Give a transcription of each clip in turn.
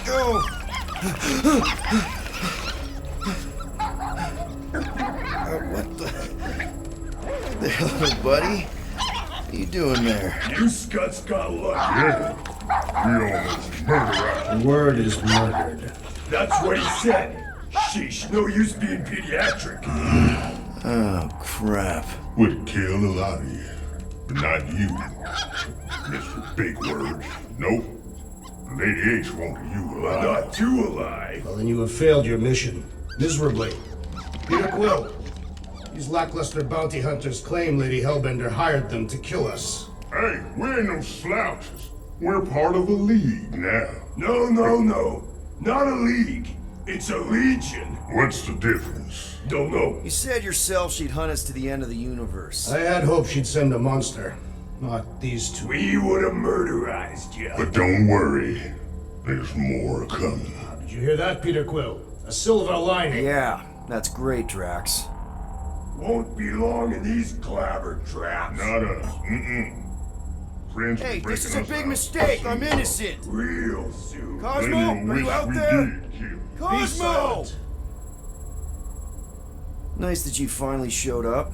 Go! What the hell, buddy? What are you doing there? You scuts got lucky. Yeah, we almost murdered The word is murdered. That's what he said. Sheesh, no use being pediatric. Oh, crap. Would kill a lot of you, but not you, Mr. Big Words. Nope. Lady H wanted you alive. Not too alive. Well, then you have failed your mission. Miserably. Peter Quill. These lackluster bounty hunters claim Lady Hellbender hired them to kill us. Hey, we ain't no slouches. We're part of a league now. No. Not a league. It's a legion. What's the difference? Don't know. You said yourself she'd hunt us to the end of the universe. I had hoped she'd send a monster. Not these two. We would have murderized you. But don't worry. There's more coming. Did you hear that, Peter Quill? A silver lining. Yeah, that's great, Drax. Won't be long in these clabber traps. Not us. Friends Hey, for this is a breaking us big out. mistake. I'm innocent. Real soon. Cosmo, Maybe are wish you out we there? did kill. Be Cosmo! silent. Nice that you finally showed up.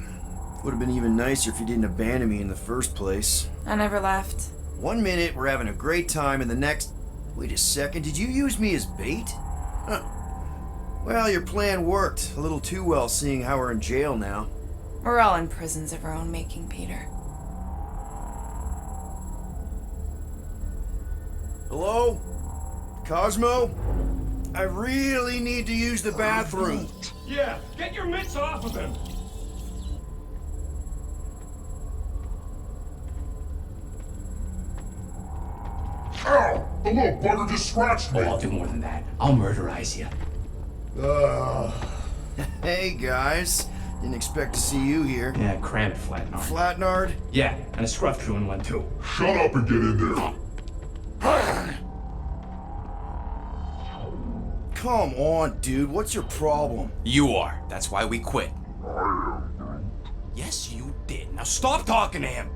Would have been even nicer if you didn't abandon me in the first place. I never left. 1 minute, we're having a great time, and the next... Wait a second, did you use me as bait? Huh. Well, your plan worked. A little too well, seeing how we're in jail now. We're all in prisons of our own making, Peter. Hello? Cosmo? I really need to use the bathroom. Yeah, get your mitts off of him. Ow! The little bugger just scratched me. Oh, I'll do more than that. I'll murderize you. Hey, guys. Didn't expect to see you here. Yeah, cram it, Flatnard. Flatnard? Yeah, and a scruff crew in one too. Shut up and get in there. Come on, dude. What's your problem? You are. That's why we quit. Yes, you did. Now stop talking to him.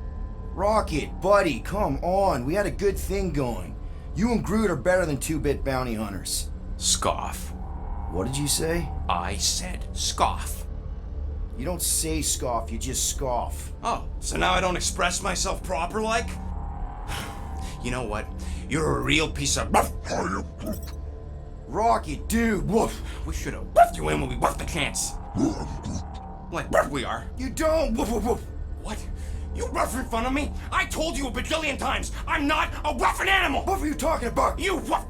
Rocket, buddy, come on. We had a good thing going. You and Groot are better than two-bit bounty hunters. Scoff. What did you say? I said scoff. You don't say scoff, you just scoff. Oh, so now I don't express myself proper like? You know what? You're a real piece of... Rocket, dude, woof. We should have buffed you in when we buffed the chance. Like we are. You don't, woof, woof, woof. What? You rough in front of me? I told you a bajillion times, I'm not a rough animal! What were you talking about? You rough...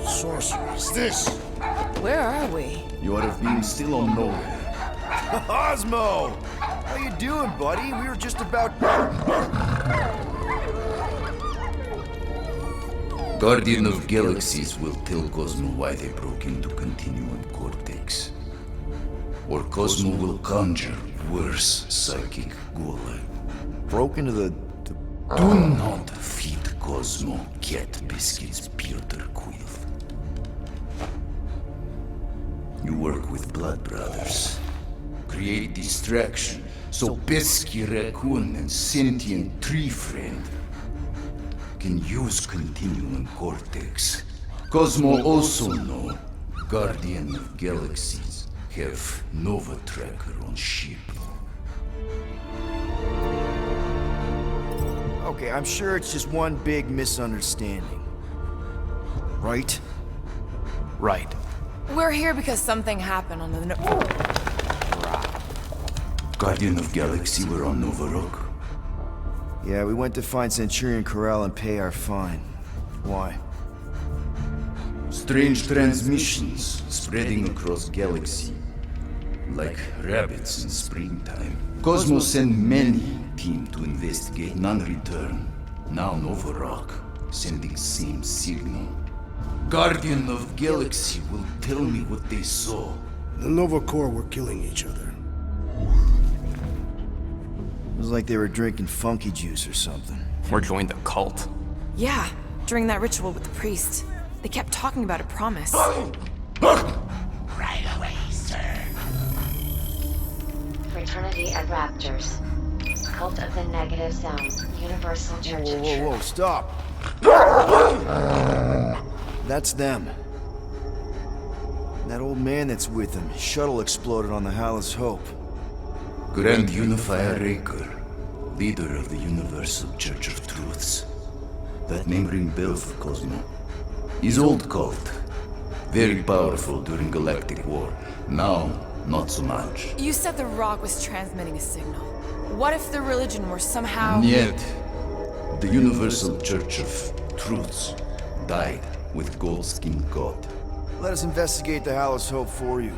Sorcerer, is this? Where are we? You have been still on nowhere. Cosmo! How you doing, buddy? We were just about... Guardian of Galaxies will tell Cosmo why they broke into Continuum Cortex. Or Cosmo will conjure worse psychic gulag. Broke into the... Do not feed Cosmo cat biscuits, Peter Quill. You work with Blood Brothers. Create distraction so Pesky Raccoon and sentient tree friend can use Continuum Cortex. Cosmo also know Guardian of Galaxies have Nova Tracker on ship. Okay, I'm sure it's just one big misunderstanding. Right? Right. We're here because something happened on the... Guardian of Galaxy were on Nova Rock. Yeah, we went to find Centurion Corral and pay our fine. Why? Strange transmissions spreading across galaxy. Like rabbits in springtime. Cosmo sent many team to investigate, none return. Now Nova Rock, sending same signal. Guardian of Galaxy will tell me what they saw. The Nova Corps were killing each other. It was like they were drinking funky juice or something. Or joined the cult. Yeah, During that ritual with the priest, they kept talking about a promise. Right away, sir. Fraternity of Raptors. Cult of the Negative Zone. Universal Church of Truth. Whoa, stop. That's them. That old man that's with them. His shuttle exploded on the Hallis Hope. Grand Unifier Raker, leader of the Universal Church of Truths. That name ring bell for Cosmo. His old cult. Very powerful during Galactic War. Now, not so much. You said the rock was transmitting a signal. What if the religion were somehow... Yet, the Universal Church of Truths died with Gold-Skinned God. Let us investigate the Hallis Hope for you.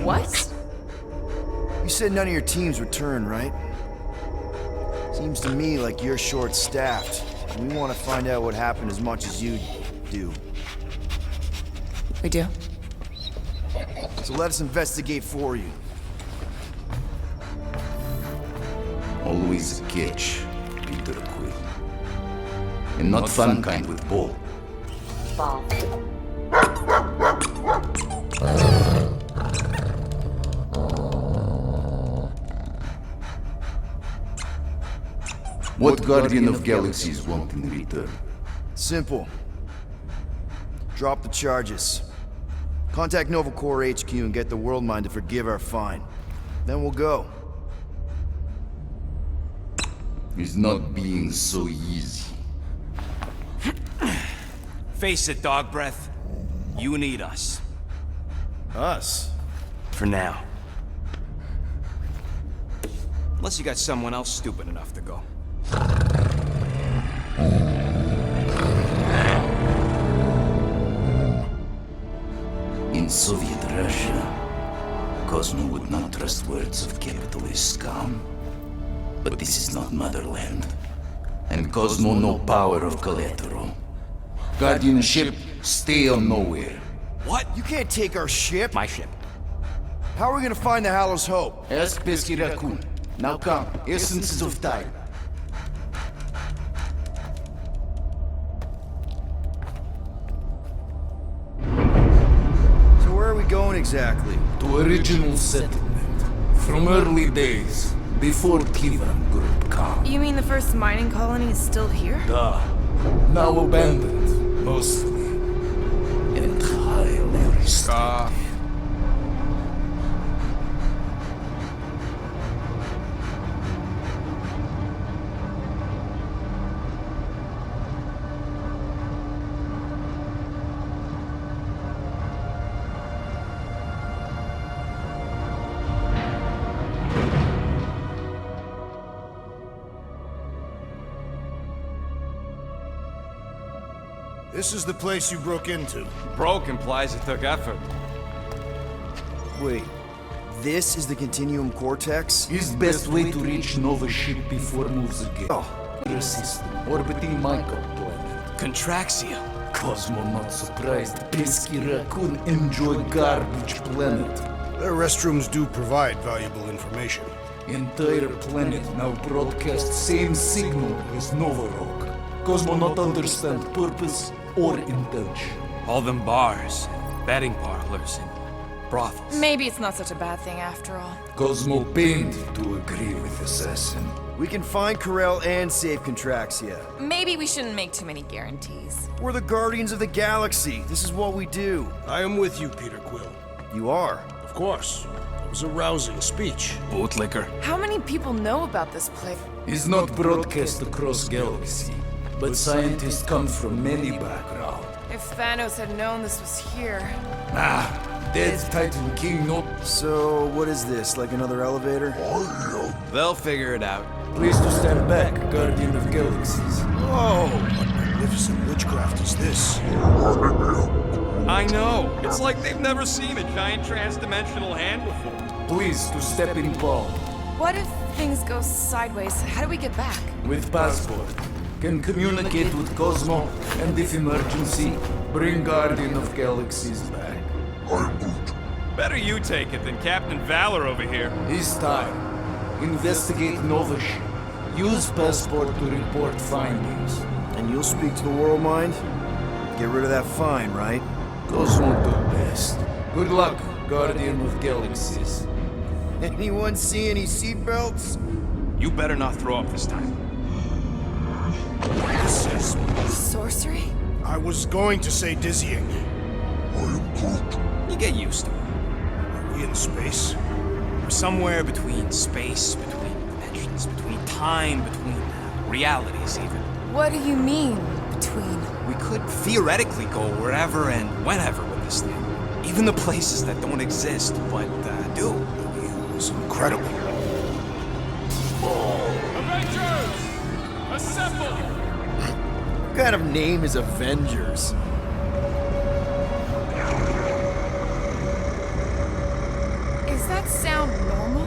What? You said none of your teams return, right? Seems to me like you're short-staffed. We want to find out what happened as much as you do. We do. So let us investigate for you. Always a catch, Peter Quill. And not fun kind with ball. Ball. What Guardian of Galaxies want in return? Simple. Drop the charges. Contact Nova Corps HQ and get the World Mind to forgive our fine. Then we'll go. It's not being so easy. Face it, dog breath. You need us. Us? For now. Unless you got someone else stupid enough to go. In Soviet Russia, Cosmo would not trust words of capitalist scum. But this is not motherland. And Cosmo no power of collateral. Guardianship, stay on nowhere. What? You can't take our ship? My ship. How are we gonna find the Hallis Hope? Ask Pesky Raccoon. Now come, essences of time. So where are we going exactly? To original settlement. From early days, before Kivan Group come. You mean the first mining colony is still here? Duh. Now abandoned, mostly. Entirely restored. This is the place you broke into. Broke implies it took effort. Wait, this is the Continuum Cortex? Is best way to reach Nova ship before moves again. Oh, System, orbiting Michael planet. Contraxia. Cosmo not surprised. Pesky Raccoon enjoy garbage planet. Their restrooms do provide valuable information. Entire planet now broadcast same signal as Nova Rock. Cosmo not understand purpose or intention. All them bars, betting parlors, and brothels. Maybe it's not such a bad thing after all. Cosmo pained to agree with Assassin. we can find Corel and save Contraxia. Maybe we shouldn't make too many guarantees. We're the Guardians of the Galaxy. This is what we do. I am with you, Peter Quill. You are. Of course. It was a rousing speech. Bootlicker. How many people know about this place? Is not broadcast across galaxy, but scientists come from many backgrounds. If Thanos had known this was here... Dead Titan King no... So, what is this? Like another elevator? They'll figure it out. Please to stand back, Guardian of Galaxies. Oh, what magnificent witchcraft is this? I know. It's like they've never seen a giant trans-dimensional hand before. Please to step in palm. What if things go sideways? How do we get back? With passport. Can communicate with Cosmo, and if emergency, bring Guardian of Galaxies back. Better you take it than Captain Valor over here. This time, investigate Nova ship. Use passport to report findings. And you'll speak to the world mind? Get rid of that fine, right? Those won't do best. Good luck, Guardian of Galaxies. Anyone see any seatbelts? You better not throw up this time. This is... Sorcery? I was going to say dizzying. You get used to it. Are we in space? We're somewhere between space, between dimensions, between time, between realities even. What do you mean, between? We could theoretically go wherever and whenever with this thing. Even the places that don't exist, but do. It was incredible. Avengers! Assemble! What kind of name is Avengers? Is that sound normal?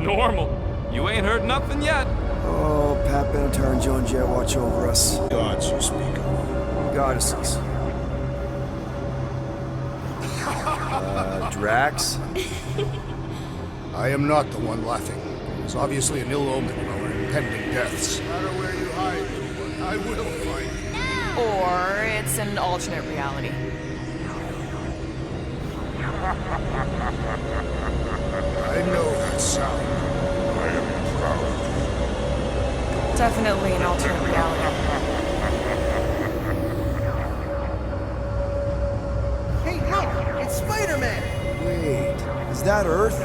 Normal. You ain't heard nothing yet. Oh, Pat Benatar and Joan Jett watch over us. Gods you speak of. Goddesses. Drax? I am not the one laughing. It's obviously an ill omen of our impending deaths. No matter where you hide, I will find you. Or it's an alternate reality. I know that sound. I am proud. Definitely an alternate reality. Hey, look! It's Spider-Man! Wait, is that Earth?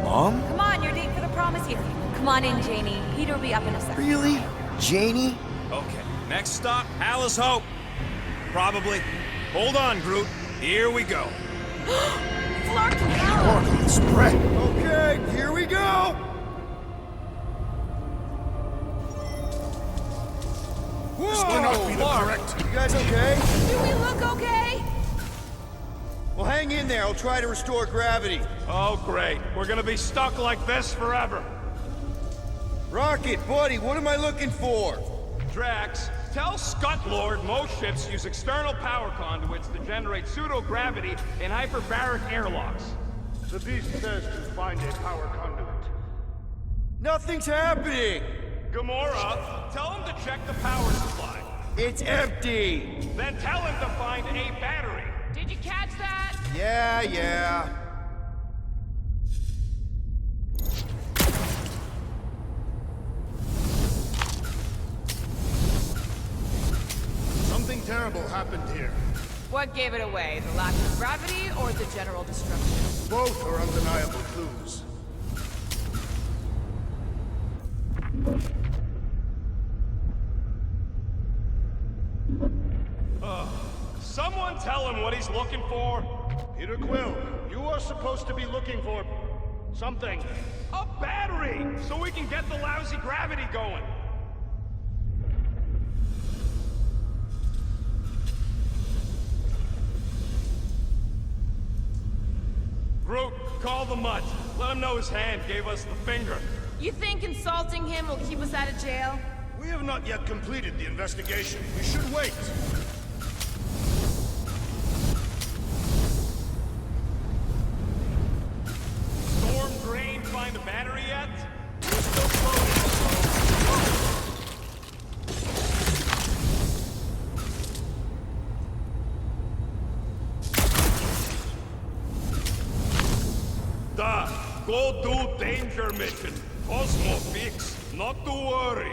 Mom? Come on, you're late for the promise here. Come on in, Janie. Peter will be up in a second. Really? Janie? Okay, next stop, Alice Hope. Probably. Hold on, Groot. Here we go. Order spread. Okay, here we go! Whoa! This cannot be the correct. You guys okay? Do we look okay? Well, hang in there. I'll try to restore gravity. Oh, great. We're gonna be stuck like this forever. Rocket, buddy, what am I looking for? Drax, tell Scut Lord most ships use external power conduits to generate pseudo-gravity in hyperbaric airlocks. The beast says to find a power conduit. Nothing's happening! Gamora, tell him to check the power supply. It's empty! Then tell him to find a battery. Did you catch that? Yeah. Something terrible happened here. What gave it away? The lack of gravity or the general destruction? Both are undeniable clues. Someone tell him what he's looking for. Peter Quill, you are supposed to be looking for something. A battery, so we can get the lousy gravity going. Groot, call the mutt. Let him know his hand gave us the finger. You think insulting him will keep us out of jail? We have not yet completed the investigation. We should wait. Storm Drain find a battery yet? We're still floating, Duh, go do danger mission. Cosmo fix, not to worry.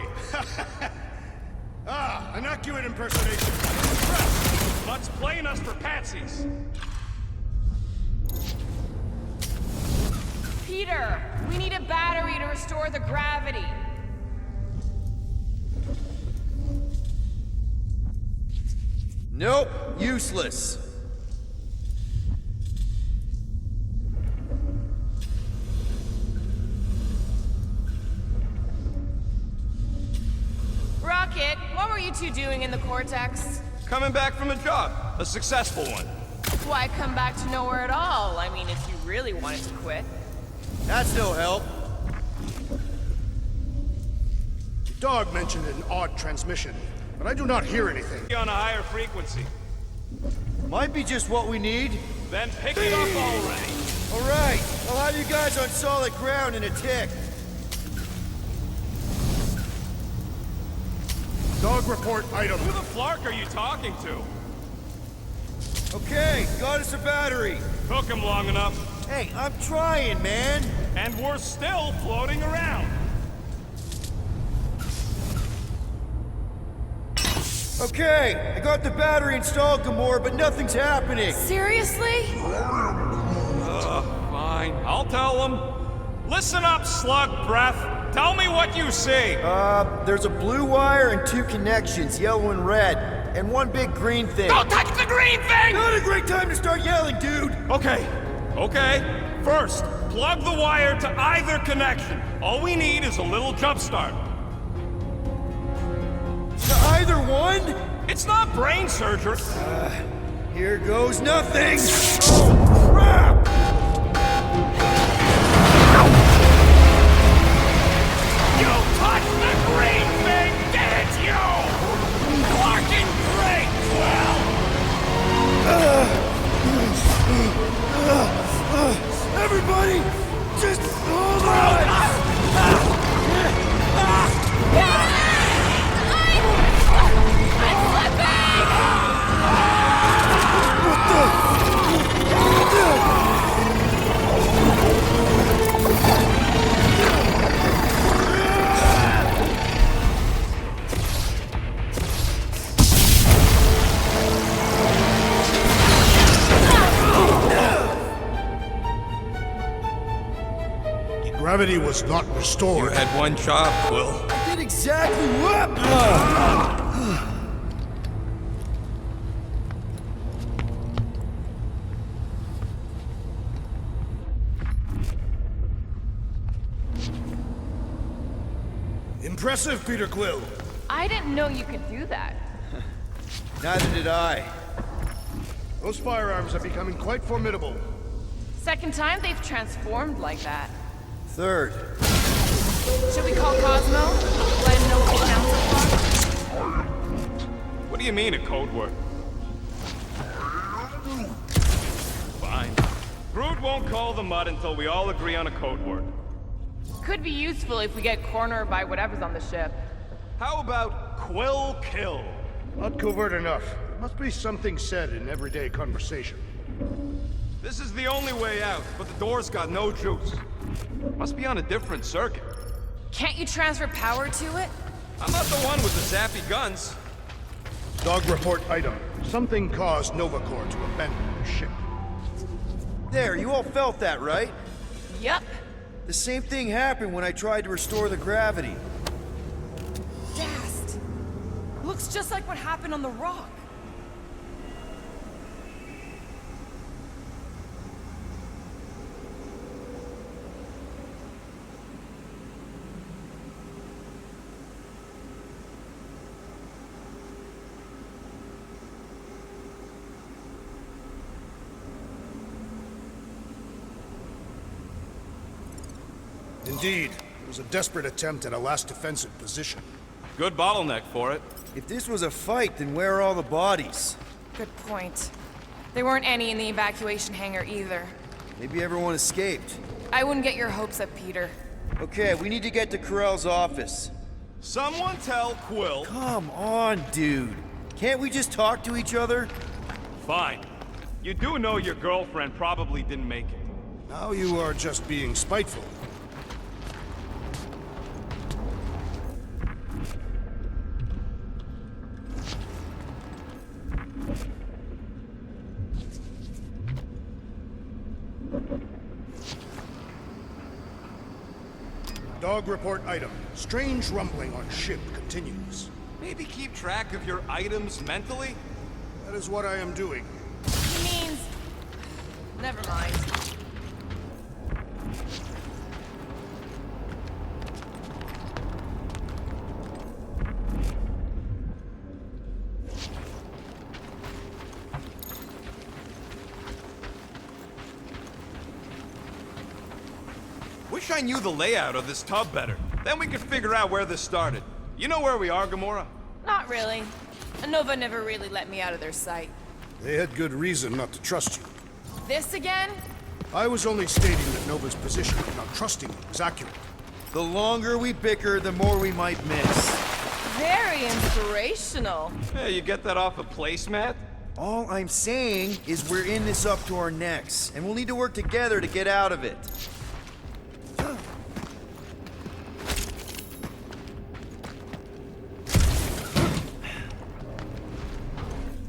An accurate impersonation. Mutt's playing us for patsies. Peter, we need a battery to restore the gravity. Nope, useless. Rocket, what were you two doing in the Cortex? Coming back from a job. A successful one. Why come back to nowhere at all? I mean, if you really wanted to quit. That's no help. The dog mentioned an odd transmission, but I do not hear anything. Be on a higher frequency. Might be just what we need. Then pick it up already. All right, I'll have you guys on solid ground in a tick. Dog report item. Who the flark are you talking to? Okay, got us a battery. Took him long enough. Hey, I'm trying, man. And we're still floating around. Okay, I got the battery installed, Gamora, but nothing's happening. Seriously? Fine, I'll tell them. Listen up, slug breath. Tell me what you see. There's a blue wire and 2 connections, yellow and red, and 1 big green thing. Don't touch the green thing! Not a great time to start yelling, dude! Okay. First, plug the wire to either connection. All we need is a little jump start. To either one? It's not brain surgery. Here goes nothing! Oh, crap! You touched the green thing, didn't you? Fucking great, Quill! Everybody, just hold on! Gravity was not restored. You had one job, Quill. I did exactly what? Impressive, Peter Quill. I didn't know you could do that. Neither did I. Those firearms are becoming quite formidable. Second time they've transformed like that. Third. Should we call Cosmo? Let him know what we found so far? What do you mean, a code word? Fine. Groot won't call the mud until we all agree on a code word. Could be useful if we get cornered by whatever's on the ship. How about Quill Kill? Not covert enough. Must be something said in everyday conversation. This is the only way out, but the door's got no juice. Must be on a different circuit. Can't you transfer power to it? I'm not the one with the zappy guns. Dog report item. Something caused Nova Corps to abandon the ship. There, you all felt that, right? Yup. The same thing happened when I tried to restore the gravity. Dast. Looks just like what happened on the rock. Indeed, it was a desperate attempt at a last defensive position. Good bottleneck for it. If this was a fight, then where are all the bodies? Good point. There weren't any in the evacuation hangar either. Maybe everyone escaped. I wouldn't get your hopes up, Peter. Okay, we need to get to Carell's office. Someone tell Quill. Come on, dude. Can't we just talk to each other? Fine. You do know your girlfriend probably didn't make it. Now you are just being spiteful. Dog report item. Strange rumbling on ship continues. Maybe keep track of your items mentally? That is what I am doing. He means... Never mind. Wish I knew the layout of this tub better. Then we could figure out where this started. You know where we are, Gamora? Not really. Nova never really let me out of their sight. They had good reason not to trust you. This again? I was only stating that Nova's position, not trusting you, was accurate. The longer we bicker, the more we might miss. Very inspirational. Hey, you get that off a placemat? All I'm saying is we're in this up to our necks, and we'll need to work together to get out of it.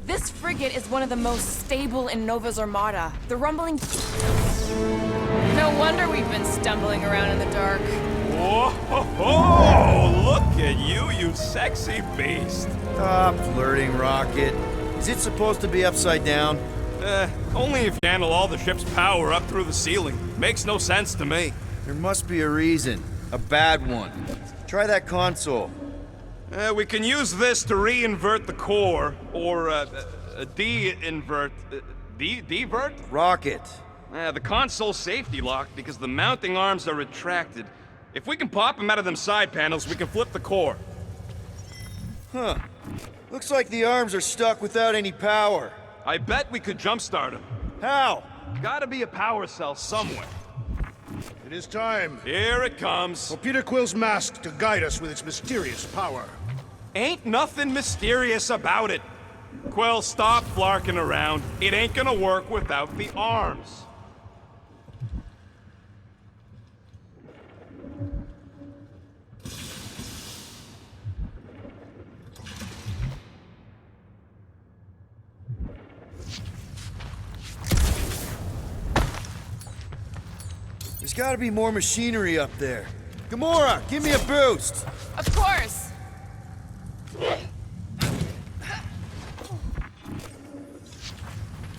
This frigate is one of the most stable in Nova's armada. The rumbling... No wonder we've been stumbling around in the dark. Whoa! Look at you, you sexy beast. Stop flirting, Rocket. Is it supposed to be upside down? Only if you handle all the ship's power up through the ceiling. Makes no sense to me. There must be a reason. A bad one. Try that console. We can use this to re-invert the core, or de-invert... Divert? Rocket. The console's safety locked because the mounting arms are retracted. If we can pop them out of them side panels, we can flip the core. Huh. Looks like the arms are stuck without any power. I bet we could jumpstart them. How? Gotta be a power cell somewhere. It is time Here it comes. for Peter Quill's mask to guide us with its mysterious power. Ain't nothing mysterious about it. Quill, stop flarking around. It ain't gonna work without the arms. There's gotta be more machinery up there. Gamora, give me a boost! Of course!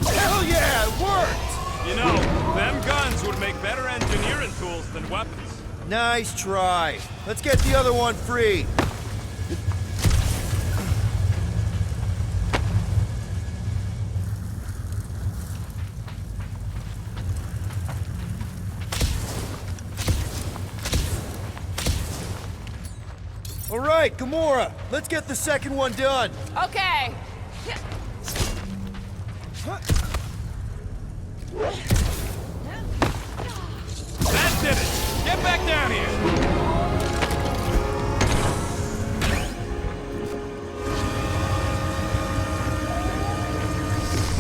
Hell yeah, it worked! You know, them guns would make better engineering tools than weapons. Nice try. Let's get the other one free. All right, Gamora, let's get the second one done. Okay. That did it! Get back down here!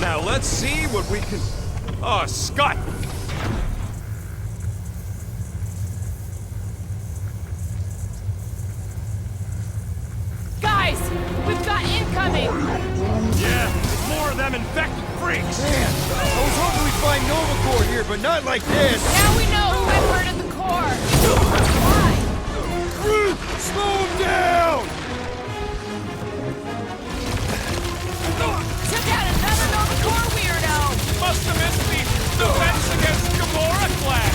Now let's see what we can... Oh, Scott! Guys, we've got incoming! Yeah, there's more of them infected freaks! Man, I was hoping we'd find Nova Corps here, but not like this. Now we know who inverted the core! Why? Groot, slow him down! Took out another Nova Corps weirdo! Must have missed the Defense Against Gamora class!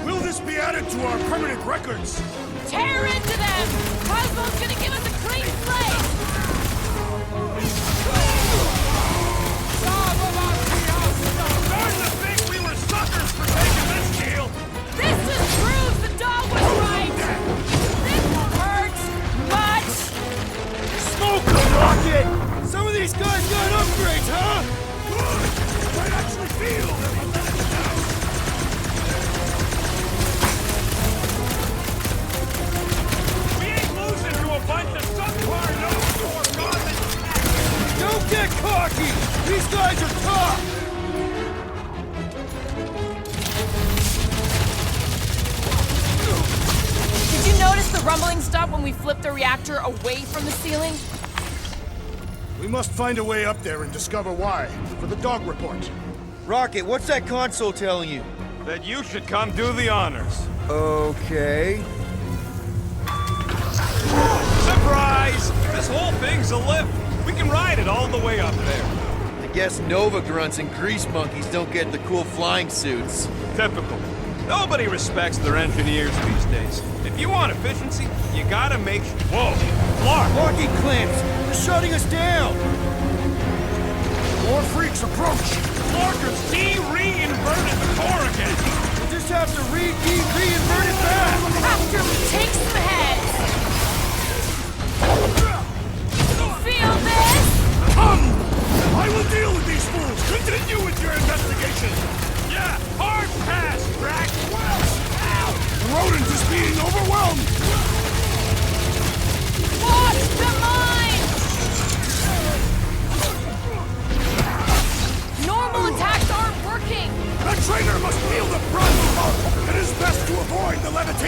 Will this be added to our permanent records? Tear into them! Cosmo's gonna give us a clean slate! Starting to think we were suckers for taking this deal! This just proves the dog was right! This hurts much! Smoke them, Rocket! Some of these guys got upgrades, huh? Might actually feel them. We ain't losing to a bunch of subpar no-core causes! Don't get cocky! These guys are tough! Did you notice the rumbling stopped when we flipped the reactor away from the ceiling? We must find a way up there and discover why, for the dog report. Rocket, what's that console telling you? That you should come do the honors. Okay. Surprise! This whole thing's a lift. We can ride it all the way up there. I guess Nova grunts and grease monkeys don't get the cool flying suits. Typical. Nobody respects their engineers these days. If you want efficiency, you gotta make sure... Whoa! Clark! Locking clamps! They're shutting us down! More freaks approach! Clarkers de-re-inverted the core again! We'll just have to re-invert it back! After we take some heads! Feel this? Come! I will deal with these fools! Continue with your investigation! Yeah! Hard pass, Drax! Well, ow!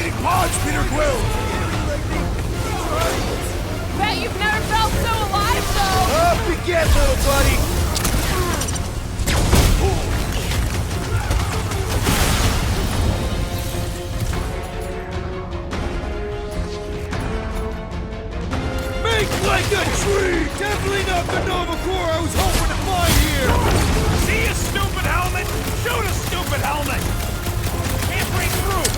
Activating pods, Peter Quill! Bet you've never felt so alive, though! Up you get, little buddy! Make like a tree! Definitely not the Nova Corps I was hoping to find here! See a stupid helmet? Shoot a stupid helmet! Can't break through!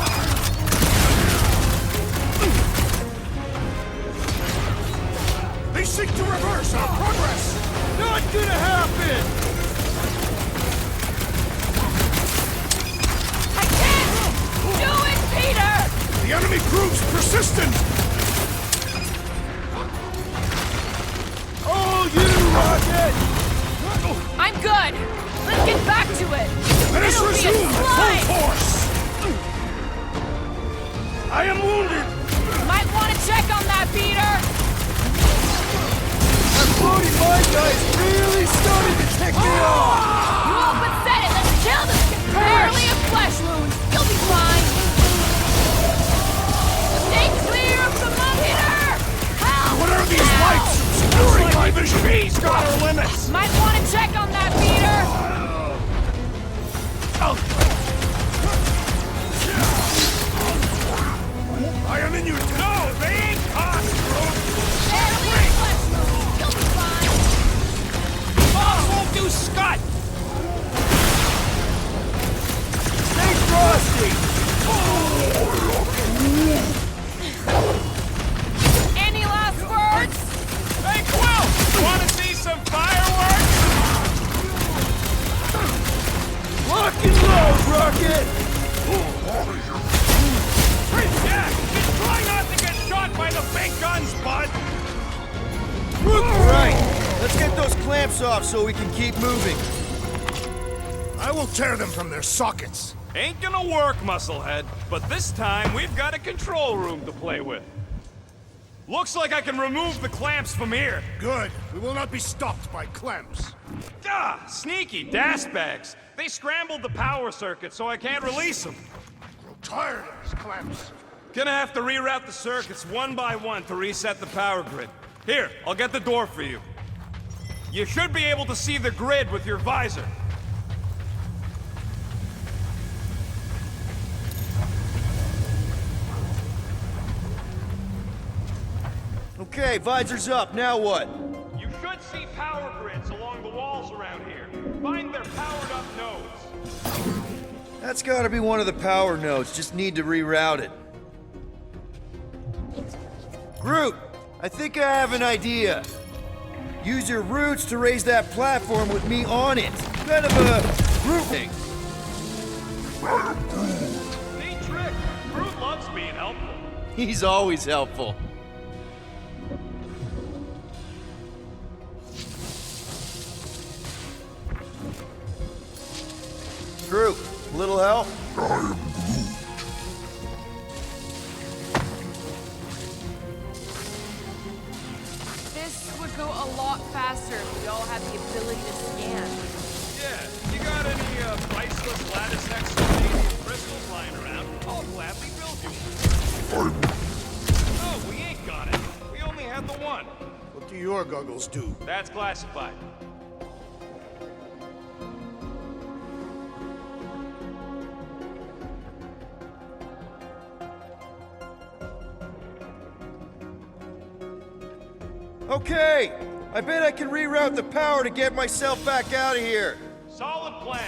They seek to reverse our progress! Not gonna happen! I can't do it, Peter! The enemy proves persistent! Oh, you rocket! I'm good! Let's get back to it! Let us It'll be a resume at full slide. force! I am wounded! Might want to check on that, Peter! That floating mine guy is really starting to tick me off! You all but said it! Let's kill this kid! Barely a flesh wound! You'll be fine! Stay clear of the Peter! Help! What are these lights obscuring my vision? She's got her limits! Might want to check on that, Peter! I am in your No, they ain't cops, bro! Barely a flesh wound! You'll be fine! Boss won't do Scott! Stay frosty! Any last words? Hey, Quill! Wanna see some fireworks? Lock and load, Rocket! Hey, Jack! Just try not to get shot by the big guns, bud! Right! Let's get those clamps off so we can keep moving. I will tear them from their sockets. Ain't gonna work, Musclehead. But this time, we've got a control room to play with. Looks like I can remove the clamps from here. Good. We will not be stopped by clamps. Ah, sneaky dash bags. They scrambled the power circuit, so I can't release them. Grow tired of these clamps. Gonna have to reroute the circuits one by one to reset the power grid. Here, I'll get the door for you. You should be able to see the grid with your visor. Okay, visor's up, now what? You should see power grids along the walls around here. Find their powered-up nodes. That's gotta be one of the power nodes, just need to reroute it. Groot, I think I have an idea. Use your roots to raise that platform with me on it. Kind of a Groot thing. Neat trick. Groot loves being helpful. He's always helpful. Groot, a little help? This would go a lot faster if we all had the ability to scan. Yeah, you got any priceless lattice extra crystals lying around? I'll gladly build you one. No, we ain't got it. We only had the one. What do your goggles do? That's classified. Okay, I bet I can reroute the power to get myself back out of here. Solid plan.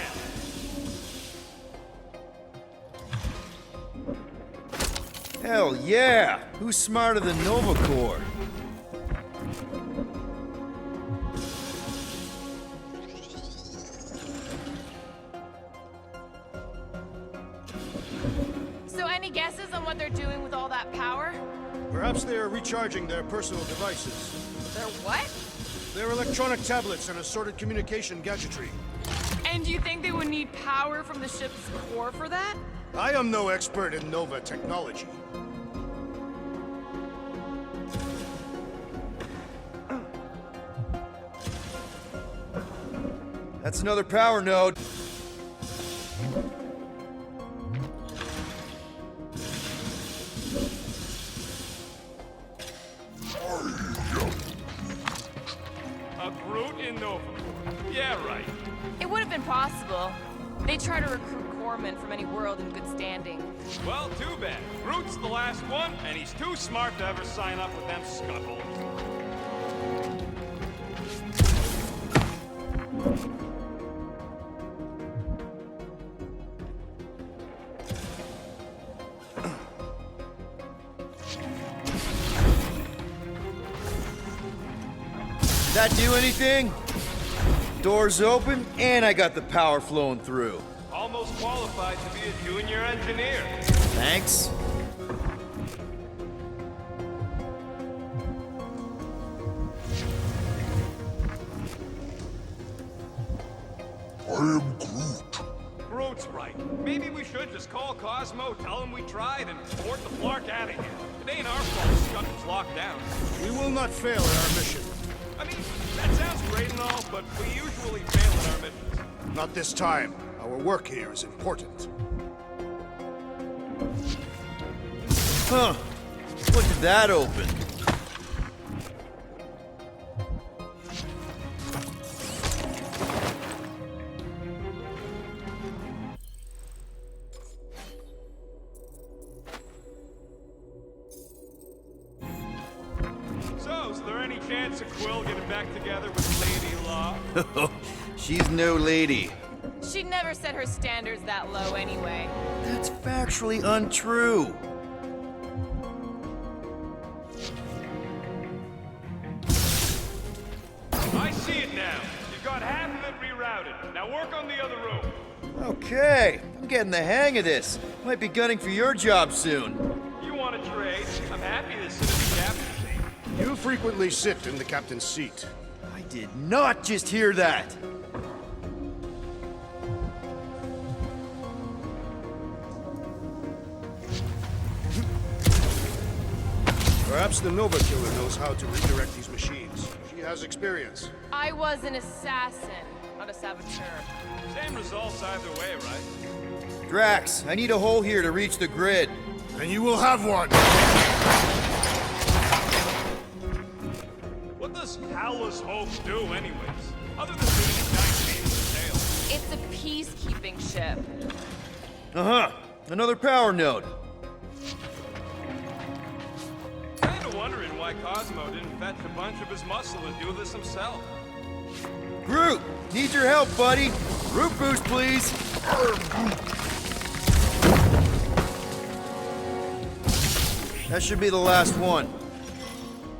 Hell yeah! Who's smarter than Nova Corps? So any guesses on what they're doing with all that power? Perhaps they are recharging their personal devices. They're what? Their electronic tablets and assorted communication gadgetry. And do you think they would need power from the ship's core for that? I am no expert in Nova technology. That's another power node. responsible. They try to recruit corpsmen from any world in good standing. Well, too bad. Groot's the last one, and he's too smart to ever sign up with them scuttles. Did that do anything? Doors open, and I got the power flowing through. Almost qualified to be a junior engineer. Thanks. I am Groot. Groot's right. Maybe we should just call Cosmo, tell him we tried, and port the Flark out of here. It ain't our fault Scuttle's locked down. We will not fail in our mission. I mean, that sounds great and all, but we usually fail in our missions. Not this time. Our work here is important. Huh. Look at that open. So, is there any chance of Quill getting back together with Lady Law? She's no lady. She never set her standards that low anyway. That's factually untrue. I see it now. You got half of it rerouted. Now work on the other room. Okay, I'm getting the hang of this. Might be gunning for your job soon. You want to trade? I'm happy to sit in the captain's seat. You frequently sit in the captain's seat. I did not just hear that. Perhaps the Nova Killer knows how to redirect these machines. She has experience. I was an assassin, not a saboteur. Same results either way, right? Drax, I need a hole here to reach the grid. And you will have one! What does Howless Hope do anyways? Other than being a giant pain in the tail. It's a peacekeeping ship. Uh-huh. Another power node. Kinda wondering why Cosmo didn't fetch a bunch of his muscle and do this himself. Groot, need your help, buddy. Root boost, please. That should be the last one.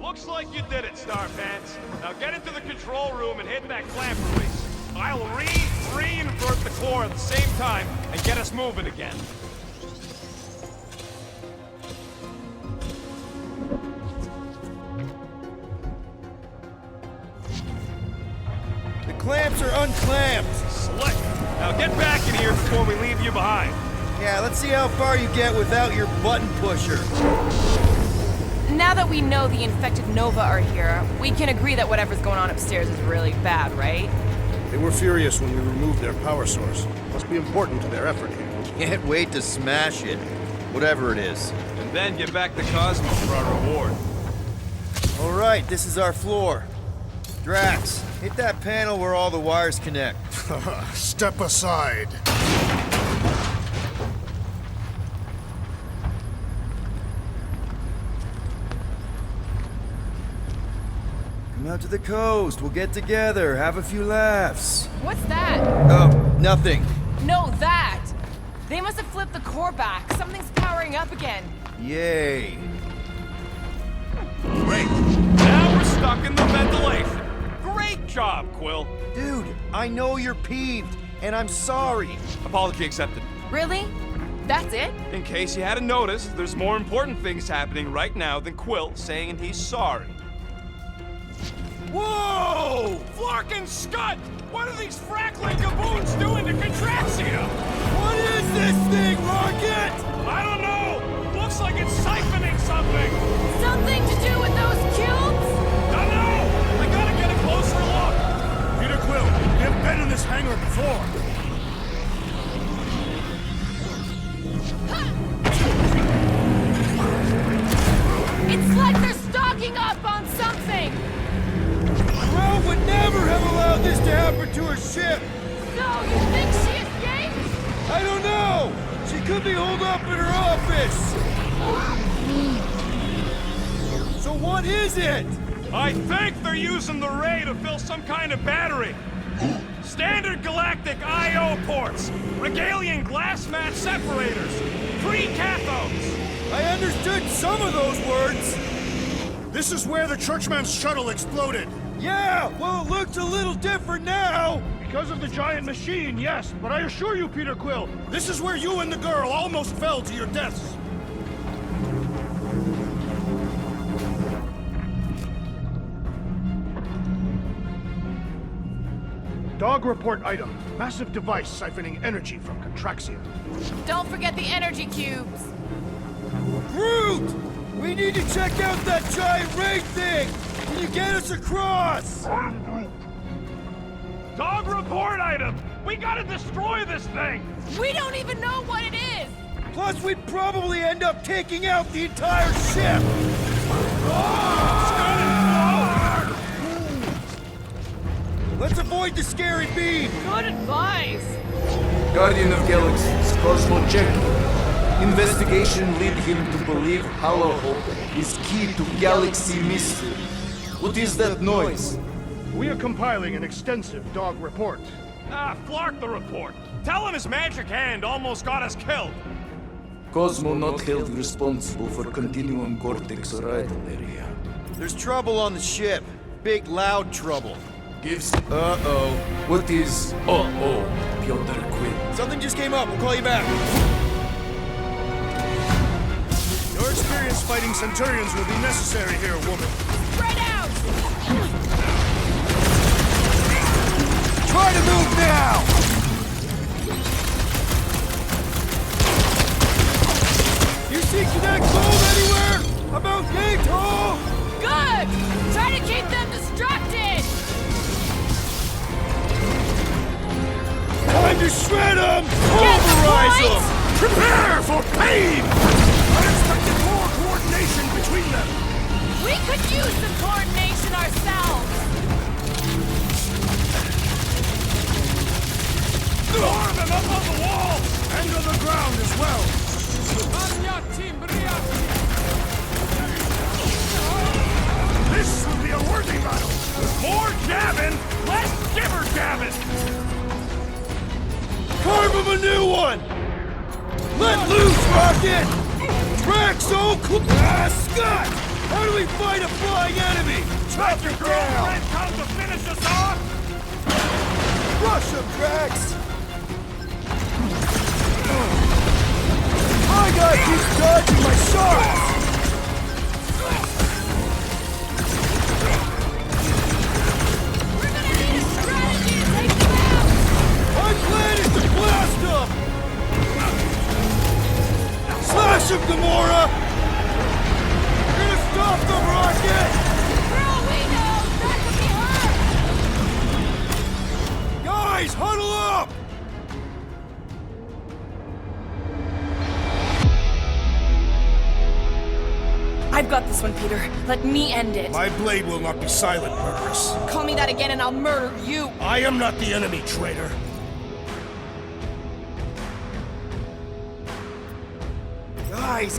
Looks like you did it, Starpants. Now get into the control room and hit that clamp release. I'll reinvert the core at the same time and get us moving again. The clamps are unclamped. Slick. Now get back in here before we leave you behind. Yeah, let's see how far you get without your button pusher. Now that we know the infected Nova are here, we can agree that whatever's going on upstairs is really bad, right? They were furious when we removed their power source. Must be important to their effort here. Can't wait to smash it. Whatever it is. And then get back to Cosmo for our reward. All right, this is our floor. Drax, hit that panel where all the wires connect. Step aside. Come out to the coast. We'll get together, have a few laughs. What's that? Oh, nothing. No, that! They must have flipped the core back. Something's powering up again. Yay. Great. Now we're stuck in the ventilation. Great job, Quill. Dude, I know you're peeved, and I'm sorry. Apology accepted. Really? That's it? In case you hadn't noticed, there's more important things happening right now than Quill saying he's sorry. Whoa! Flark and Scud! What are these frackling gaboons doing to Contraxia? What is this thing, Rocket? I don't know! Looks like it's siphoning something! Something to do with those cubes? Don't know! I gotta get a closer look! Peter Quill, we have been in this hangar before. It's like they're stocking up on something! Rome would never have allowed this to happen to her ship! So, you think she escaped? I don't know! She could be holed up in her office! So what is it? I think they're using the ray to fill some kind of battery. Standard galactic I.O. ports, Regalian glass mat separators, 3 cathodes. I understood some of those words! This is where the Churchman's shuttle exploded. Yeah, well, it looks a little different now! Because of the giant machine, yes, but I assure you, Peter Quill, this is where you and the girl almost fell to your deaths. Dog report item. Massive device siphoning energy from Contraxia. Don't forget the energy cubes. Groot! We need to check out that giant ray thing! Can you get us across? Dog report item! We gotta destroy this thing! We don't even know what it is! Plus, we'd probably end up taking out the entire ship! Let's avoid the scary beam! Good advice! Guardian of Galaxies, Cosmo check. Investigation lead him to believe Hollow Hope is key to galaxy mystery. What is that noise? We are compiling an extensive dog report. Flark the report. Tell him his magic hand almost got us killed. Cosmo not held responsible for Continuum Cortex arrival area. There's trouble on the ship. Big, loud trouble. Gives. Uh-oh. What is uh-oh, Piotr Quill? Something just came up. We'll call you back. Your experience fighting Centurions will be necessary here, woman. Spread out! Try to move now! You see Connect Gold anywhere? About yay tall? Good! Try to keep them distracted! Time to shred them! Get the Pulverize point! them! Prepare for pain! Unexpected more coordination between them! We could use some coordination ourselves! Arm him up on the wall! And on the ground as well! This will be a worthy battle! More jabbing, less gibber jabbing! Carve him a new one! Let loose, Rocket! Draxo! Scott! How do we fight a flying enemy? Chop your Girlfriend come to finish us off! Rush him, Drax! My guy keeps dodging my shots! We're gonna need a strategy to take them out! My plan is to blast him! Slash him, Gamora! You're gonna stop them, Rocket! For all we know, that could be her! Guys, huddle up! I've got this one, Peter. Let me end it. My blade will not be silent, murderess. Call me that again and I'll murder you! I am not the enemy, traitor.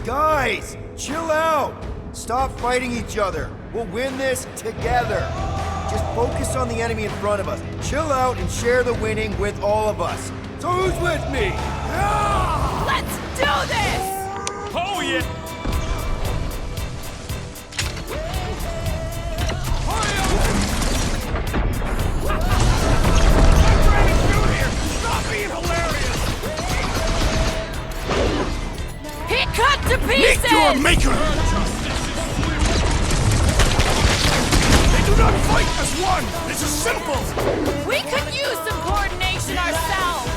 Guys! Chill out! Stop fighting each other. We'll win this together. Just focus on the enemy in front of us. Chill out and share the winning with all of us. So who's with me? Let's do this! Oh yeah! He cut to pieces! Meet your maker! They do not fight as one! This is simple! We could use some coordination ourselves!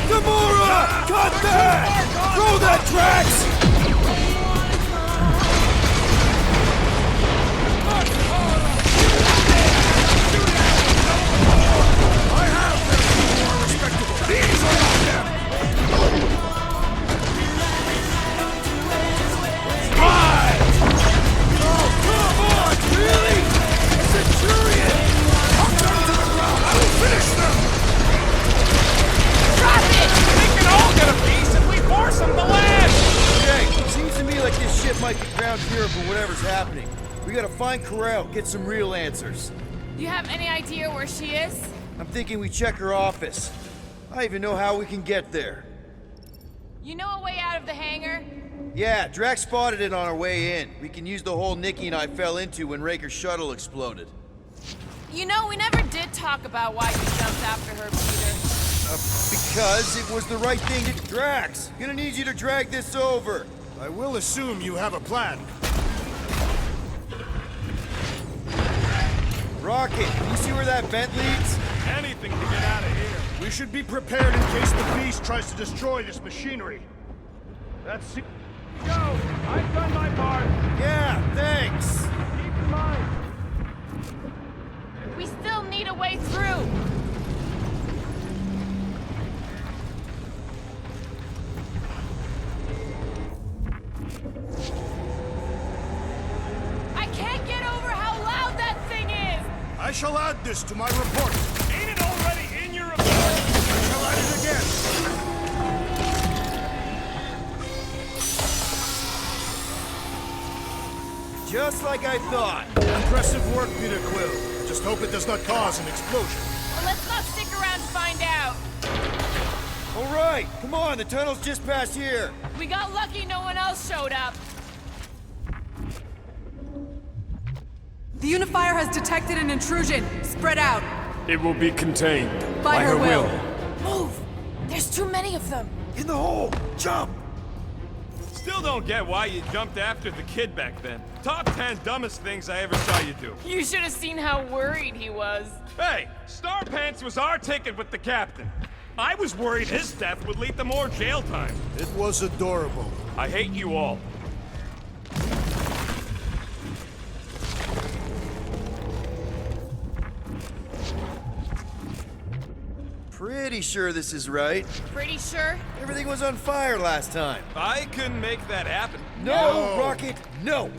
Gamora! Cut that! Throw that, Drax! These are not them! Five! Oh, come on! We gotta find Corel, get some real answers. You have any idea where she is? I'm thinking we check her office. I even know how we can get there. You know a way out of the hangar? Yeah, Drax spotted it on our way in. We can use the hole Nikki and I fell into when Raker's shuttle exploded. You know, we never did talk about why you jumped after her, Peter. Because it was the right thing to... Drax, gonna need you to drag this over. I will assume you have a plan. Rocket, you see where that vent leads? Anything to get out of here. We should be prepared in case the beast tries to destroy this machinery. That's it. Go! I've done my part. Yeah, thanks. Keep in mind. We still need a way through. I can't get over how loud that thing is. I shall add this to my report. Ain't it already in your report? I shall add it again. Just like I thought. Impressive work, Peter Quill. Just hope it does not cause an explosion. Well, let's not stick around to find out. All right, come on, the tunnel's just past here. We got lucky no one else showed up. The Unifier has detected an intrusion. Spread out. It will be contained. By her will. Move! There's too many of them. In the hole, jump! Still don't get why you jumped after the kid back then. Top 10 dumbest things I ever saw you do. You should have seen how worried he was. Hey, Star Pants was our ticket with the captain. I was worried his death would lead to more jail time. It was adorable. I hate you all. Pretty sure this is right. Pretty sure? Everything was on fire last time. I couldn't make that happen. No, Rocket, no!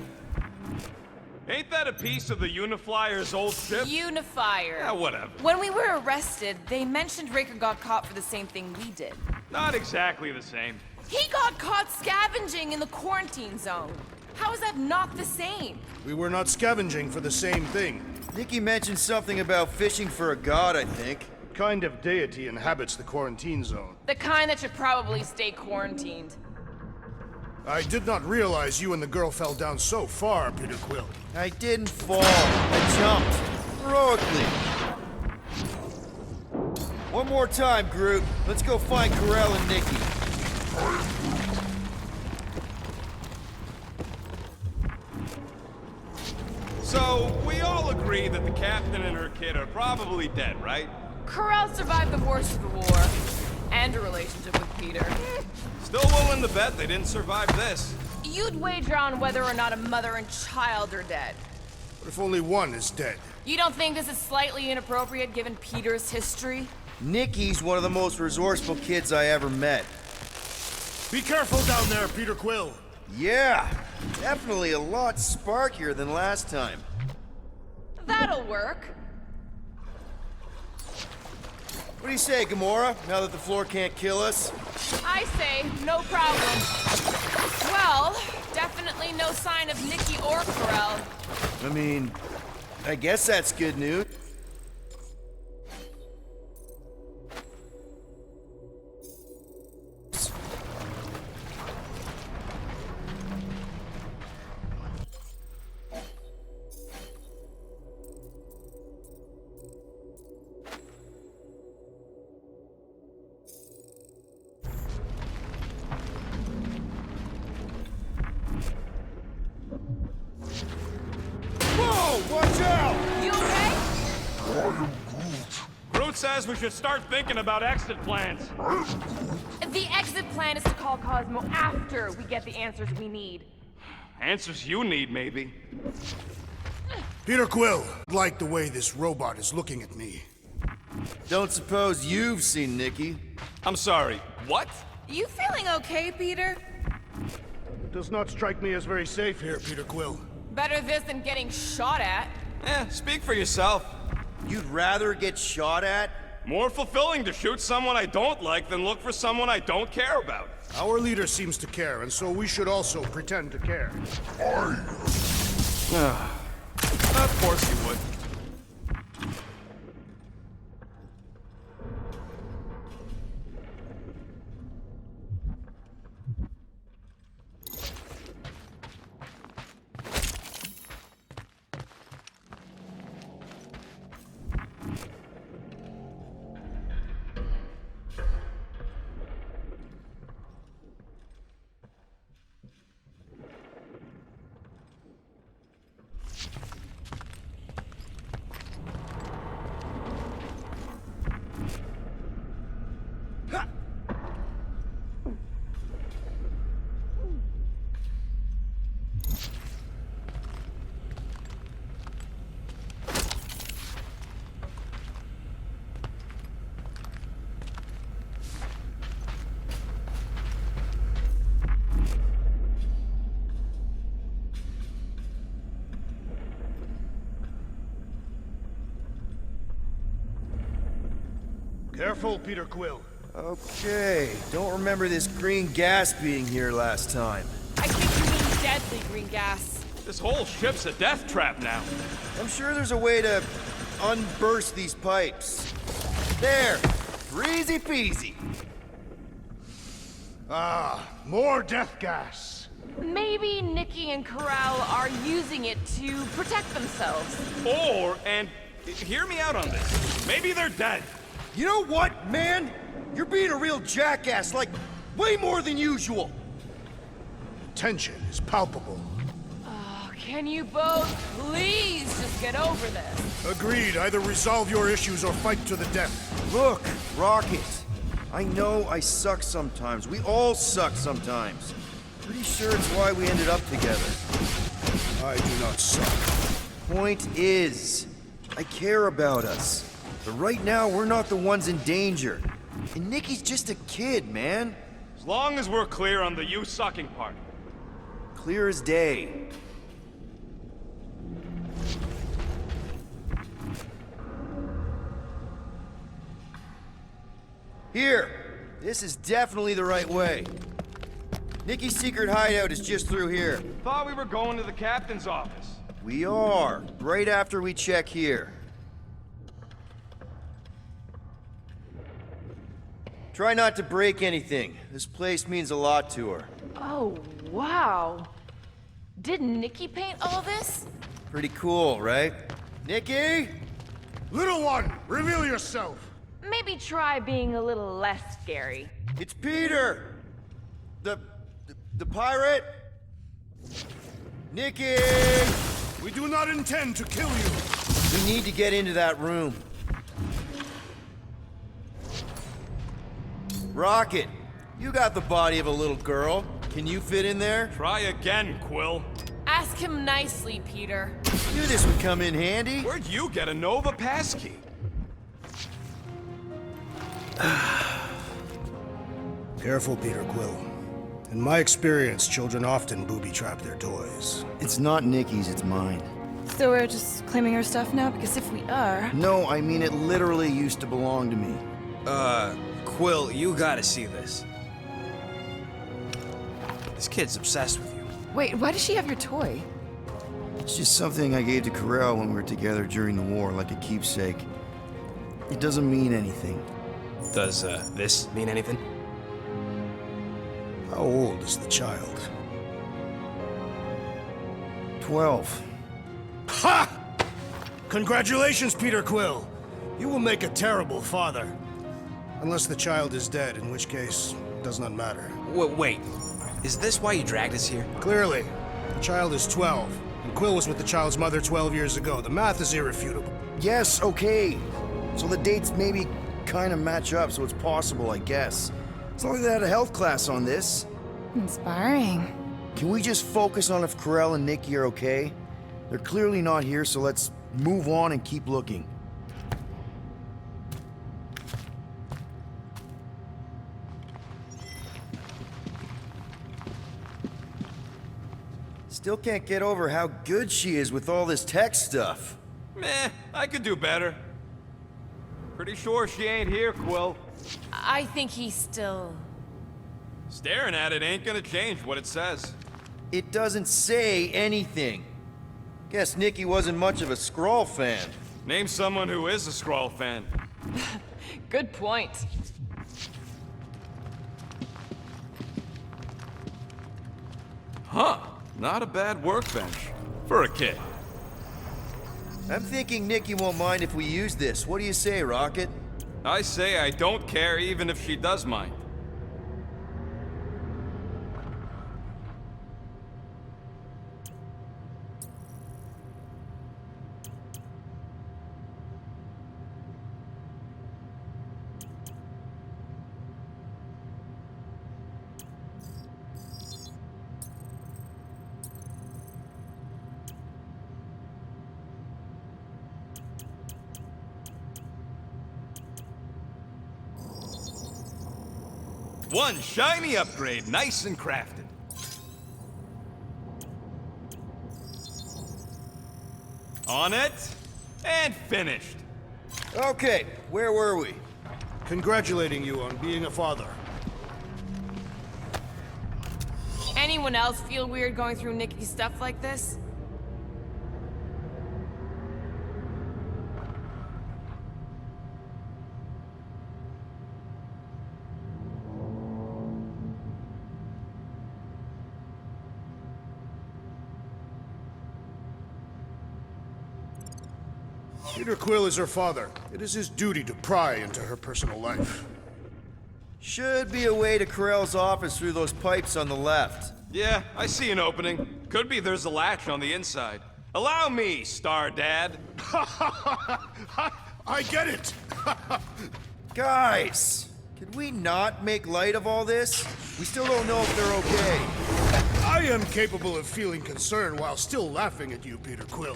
Ain't that a piece of the Uniflyer's old ship? Unifier. Yeah, whatever. When we were arrested, they mentioned Raker got caught for the same thing we did. Not exactly the same. He got caught scavenging in the quarantine zone. How is that not the same? We were not scavenging for the same thing. Nikki mentioned something about fishing for a god, I think. What kind of deity inhabits the quarantine zone? The kind that should probably stay quarantined. I did not realize you and the girl fell down so far, Peter Quill. I didn't fall. I jumped. Heroically. One more time, Groot. Let's go find Corel and Nikki. So, we all agree that the captain and her kid are probably dead, right? Corel survived the worst of the war. And a relationship with Peter. Still willing to bet they didn't survive this. You'd wager on whether or not a mother and child are dead. What if only one is dead? You don't think this is slightly inappropriate given Peter's history? Nikki's one of the most resourceful kids I ever met. Be careful down there, Peter Quill. Yeah, definitely a lot sparkier than last time. That'll work. What do you say, Gamora, now that the floor can't kill us? I say, no problem. Well, definitely no sign of Nikki or Corel. I mean, I guess that's good news. Watch out! You okay? Groot says we should start thinking about exit plans. The exit plan is to call Cosmo after we get the answers we need. Answers you need, maybe. Peter Quill, I like the way this robot is looking at me. Don't suppose you've seen Nikki? I'm sorry, what? You feeling okay, Peter? It does not strike me as very safe here, Peter Quill. Better this than getting shot at. Speak for yourself. You'd rather get shot at? More fulfilling to shoot someone I don't like than look for someone I don't care about. Our leader seems to care, and so we should also pretend to care. Of course you would. Careful, Peter Quill. Okay, don't remember this green gas being here last time. I think you mean deadly green gas. This whole ship's a death trap now. I'm sure there's a way to unburst these pipes. There! Easy peasy! Ah, more death gas. Maybe Nikki and Corral are using it to protect themselves. Or, and hear me out on this, maybe they're dead. You know what, man? You're being a real jackass, like, way more than usual. Tension is palpable. Oh, can you both please just get over this? Agreed. Either resolve your issues or fight to the death. Look, Rocket. I know I suck sometimes. We all suck sometimes. Pretty sure it's why we ended up together. I do not suck. Point is, I care about us. But right now, we're not the ones in danger. And Nikki's just a kid, man. As long as we're clear on the you sucking part. Clear as day. Here! This is definitely the right way. Nikki's secret hideout is just through here. Thought we were going to the captain's office. We are, right after we check here. Try not to break anything. This place means a lot to her. Oh, wow. Did Nikki paint all this? Pretty cool, right? Nikki? Little one, reveal yourself. Maybe try being a little less scary. It's Peter! The pirate? Nikki! We do not intend to kill you. We need to get into that room. Rocket, you got the body of a little girl. Can you fit in there? Try again, Quill. Ask him nicely, Peter. Knew this would come in handy. Where'd you get a Nova passkey? Careful, Peter Quill. In my experience, children often booby-trap their toys. It's not Nikki's, it's mine. So we're just claiming her stuff now? Because if we are... No, I mean it literally used to belong to me. Quill, you gotta see this. This kid's obsessed with you. Wait, why does she have your toy? It's just something I gave to Corral when we were together during the war, like a keepsake. It doesn't mean anything. Does, this mean anything? How old is the child? 12. Ha! Congratulations, Peter Quill. You will make a terrible father. Unless the child is dead, in which case, it does not matter. Wait, is this why you dragged us here? Clearly. The child is 12, and Quill was with the child's mother 12 years ago. The math is irrefutable. Yes, okay. So the dates maybe kind of match up, so it's possible, I guess. It's not like they had a health class on this. Inspiring. Can we just focus on if Corral and Nikki are okay? They're clearly not here, so let's move on and keep looking. Still can't get over how good she is with all this tech stuff. Meh, I could do better. Pretty sure she ain't here, Quill. I think he's still... Staring at it ain't gonna change what it says. It doesn't say anything. Guess Nikki wasn't much of a Skrull fan. Name someone who is a Skrull fan. Good point. Huh. Not a bad workbench. For a kid. I'm thinking Nikki won't mind if we use this. What do you say, Rocket? I say I don't care even if she does mind. One shiny upgrade, nice and crafted. On it, and finished. Okay, where were we? Congratulating you on being a father. Anyone else feel weird going through Nikki's stuff like this? Peter Quill is her father. It is his duty to pry into her personal life. Should be a way to Corell's office through those pipes on the left. Yeah, I see an opening. Could be there's a latch on the inside. Allow me, Star Dad. I get it! Guys, could we not make light of all this? We still don't know if they're okay. I am capable of feeling concern while still laughing at you, Peter Quill.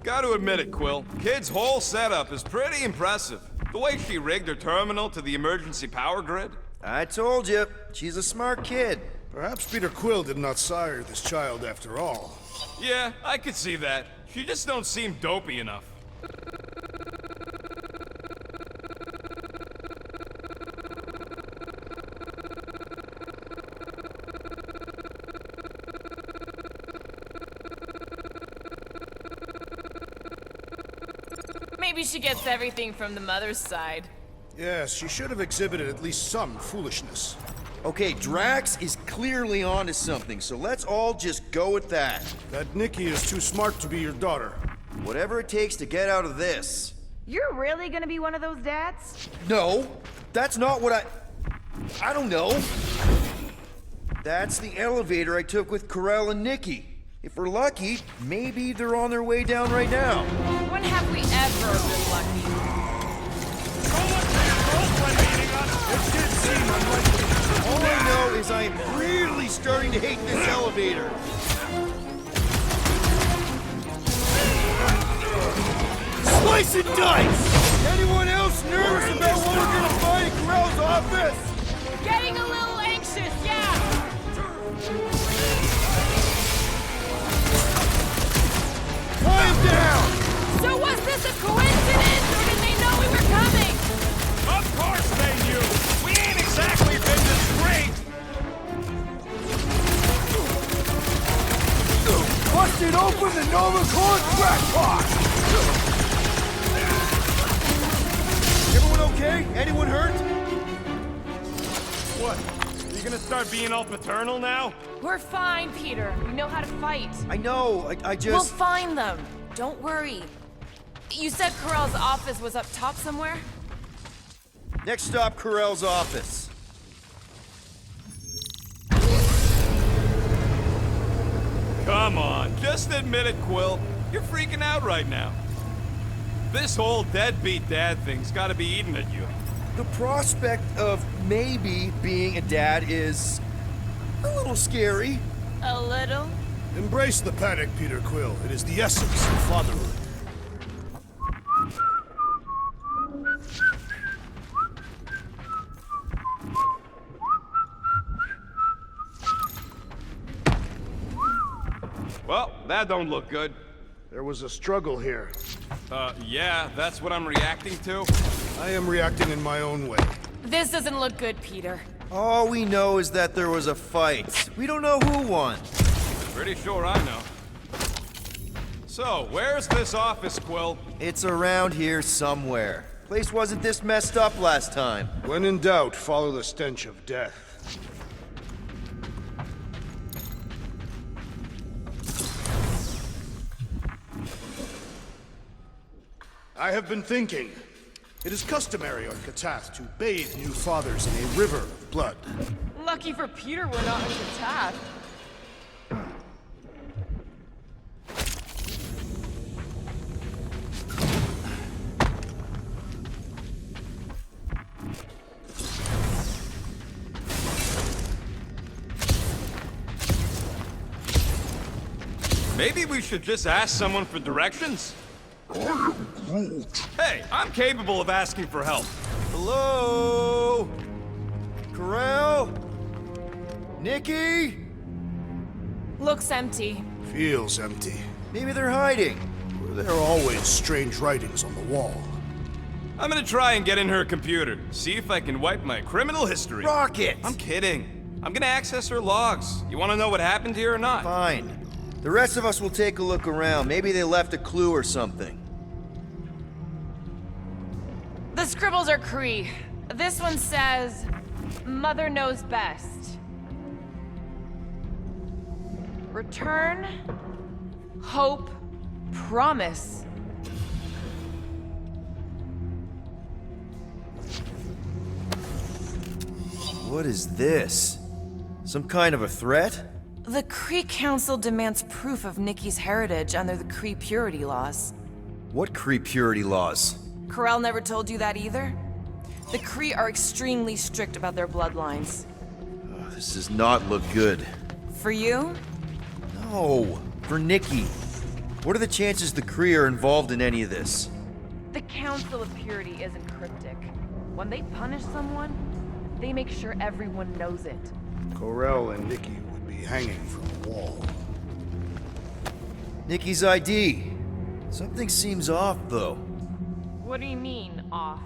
Gotta admit it, Quill. Kid's whole setup is pretty impressive. The way she rigged her terminal to the emergency power grid. I told you, she's a smart kid. Perhaps Peter Quill did not sire this child after all. Yeah, I could see that. She just don't seem dopey enough. Maybe she gets everything from the mother's side. Yes, she should have exhibited at least some foolishness. Okay, Drax is clearly onto something, so let's all just go with that. That Nikki is too smart to be your daughter. Whatever it takes to get out of this. You're really gonna be one of those dads? No, that's not what I don't know. That's the elevator I took with Corell and Nikki. If we're lucky, maybe they're on their way down right now. When have we ever been lucky? It did seem unlikely. All I know is I am really starting to hate this elevator. Slice and dice! Anyone else nervous about what we're gonna find in Corell's office? Getting a little anxious, yeah! Climb down! So was this a coincidence, or did they know we were coming? Of course they knew! We ain't exactly been this great! Busted open the Nova Corps crackpot! Everyone okay? Anyone hurt? What? You gonna start being all paternal now? We're fine, Peter. We know how to fight. I know, I just... We'll find them. Don't worry. You said Corell's office was up top somewhere? Next stop, Corell's office. Come on, just admit it, Quill. You're freaking out right now. This whole deadbeat dad thing's gotta be eating at you. The prospect of maybe being a dad is a little scary. A little? Embrace the panic, Peter Quill. It is the essence of fatherhood. Well, that don't look good. There was a struggle here. Yeah, that's what I'm reacting to. I am reacting in my own way. This doesn't look good, Peter. All we know is that there was a fight. We don't know who won. Pretty sure I know. So, where's this office, Quill? It's around here somewhere. Place wasn't this messed up last time. When in doubt, follow the stench of death. I have been thinking. It is customary on Katath to bathe new fathers in a river of blood. Lucky for Peter we're not in Katath. Maybe we should just ask someone for directions? Hey, I'm capable of asking for help. Hello? Corral? Nikki? Looks empty. Feels empty. Maybe they're hiding. There are always strange writings on the wall. I'm gonna try and get in her computer, see if I can wipe my criminal history. Rocket! I'm kidding. I'm gonna access her logs. You wanna know what happened here or not? Fine. The rest of us will take a look around. Maybe they left a clue or something. The scribbles are Cree. This one says, Mother knows best. Return, hope, promise. What is this? Some kind of a threat? The Cree Council demands proof of Nikki's heritage under the Cree purity laws. What Cree purity laws? Corel never told you that either? The Cree are extremely strict about their bloodlines. Oh, this does not look good. For you? No, for Nikki. What are the chances the Cree are involved in any of this? The Council of Purity isn't cryptic. When they punish someone, they make sure everyone knows it. Corel and Nikki would be hanging from the wall. Nikki's ID. Something seems off, though. What do you mean, off?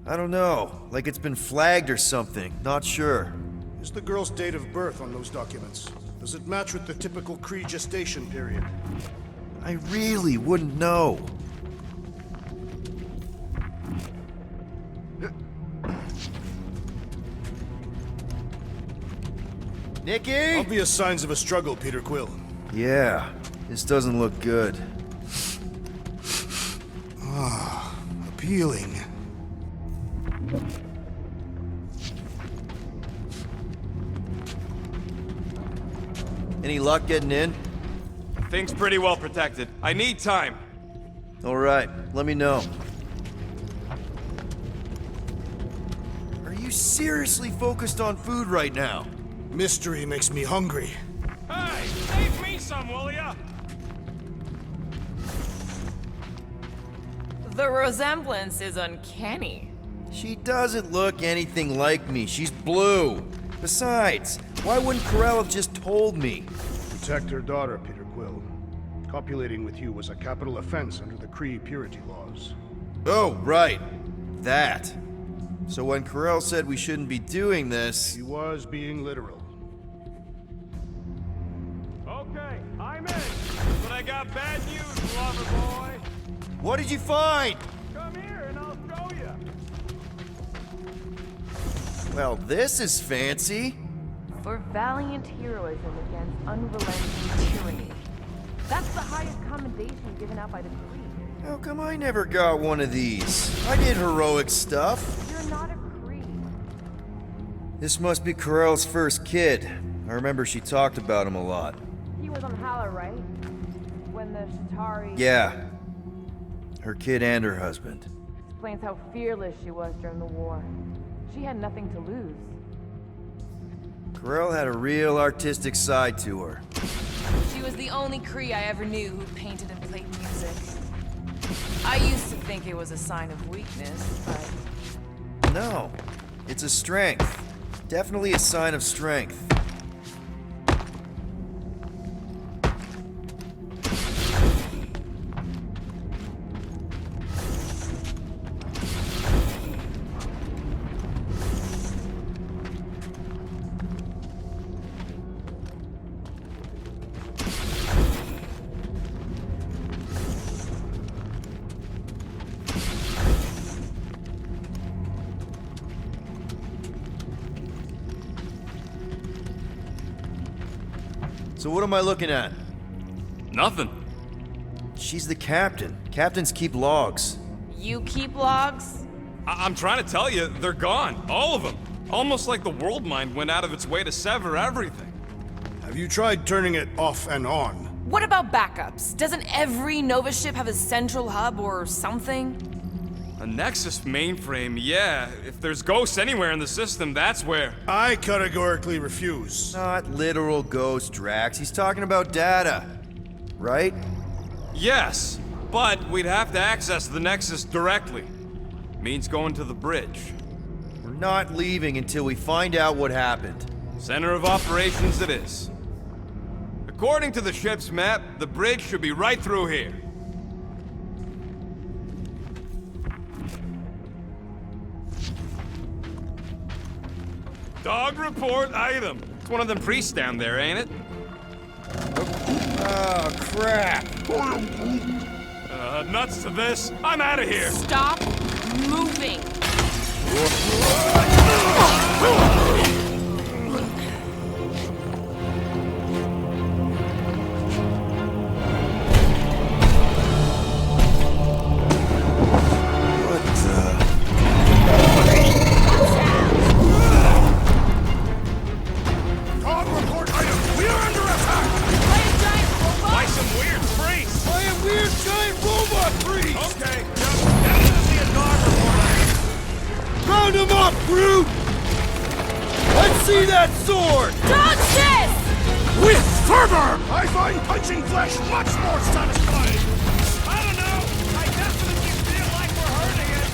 I don't know. Like it's been flagged or something. Not sure. Is the girl's date of birth on those documents? Does it match with the typical Cree gestation period? I really wouldn't know. Nikki? Obvious signs of a struggle, Peter Quill. Yeah, this doesn't look good. Ah, appealing. Any luck getting in? Thing's pretty well protected. I need time. All right, let me know. Are you seriously focused on food right now? Mystery makes me hungry. Hey, save me some, will ya? The resemblance is uncanny. She doesn't look anything like me. She's blue. Besides, why wouldn't Corel have just told me? Protect her daughter, Peter Quill. Copulating with you was a capital offense under the Cree purity laws. Oh, right. That. So when Corel said we shouldn't be doing this... He was being literal. Okay, I'm in. But I got bad news, lover boy. What did you find? Come here and I'll show you. Well, this is fancy. For valiant heroism against unrelenting tyranny. That's the highest commendation given out by the Cree. How come I never got one of these? I did heroic stuff. You're not a Cree. This must be Corel's first kid. I remember she talked about him a lot. He was on Hala, right? When the Shatari... Yeah. Her kid and her husband. Explains how fearless she was during the war. She had nothing to lose. Corel had a real artistic side to her. She was the only Cree I ever knew who painted and played music. I used to think it was a sign of weakness, but... No, it's a strength. Definitely a sign of strength. So what am I looking at? Nothing. She's the captain. Captains keep logs. You keep logs? I'm trying to tell you, they're gone. All of them. Almost like the world mind went out of its way to sever everything. Have you tried turning it off and on? What about backups? Doesn't every Nova ship have a central hub or something? A Nexus mainframe, yeah. If there's ghosts anywhere in the system, that's where. I categorically refuse. Not literal ghost, Drax. He's talking about data. Right? Yes, but we'd have to access the Nexus directly. Means going to the bridge. We're not leaving until we find out what happened. Center of operations it is. According to the ship's map, the bridge should be right through here. Dog report item. It's one of them priests down there, ain't it? Oh, crap. Nuts to this. I'm out of here. Stop moving. Dog report item. We are under attack. By some weird priest. By a weird giant robot priest! Okay, just definitely a dog report item. Round him up, Groot! Let's see that sword! Dodge this! With fervor! I find punching flesh much more satisfying. I don't know. I definitely feel like we're hurting it.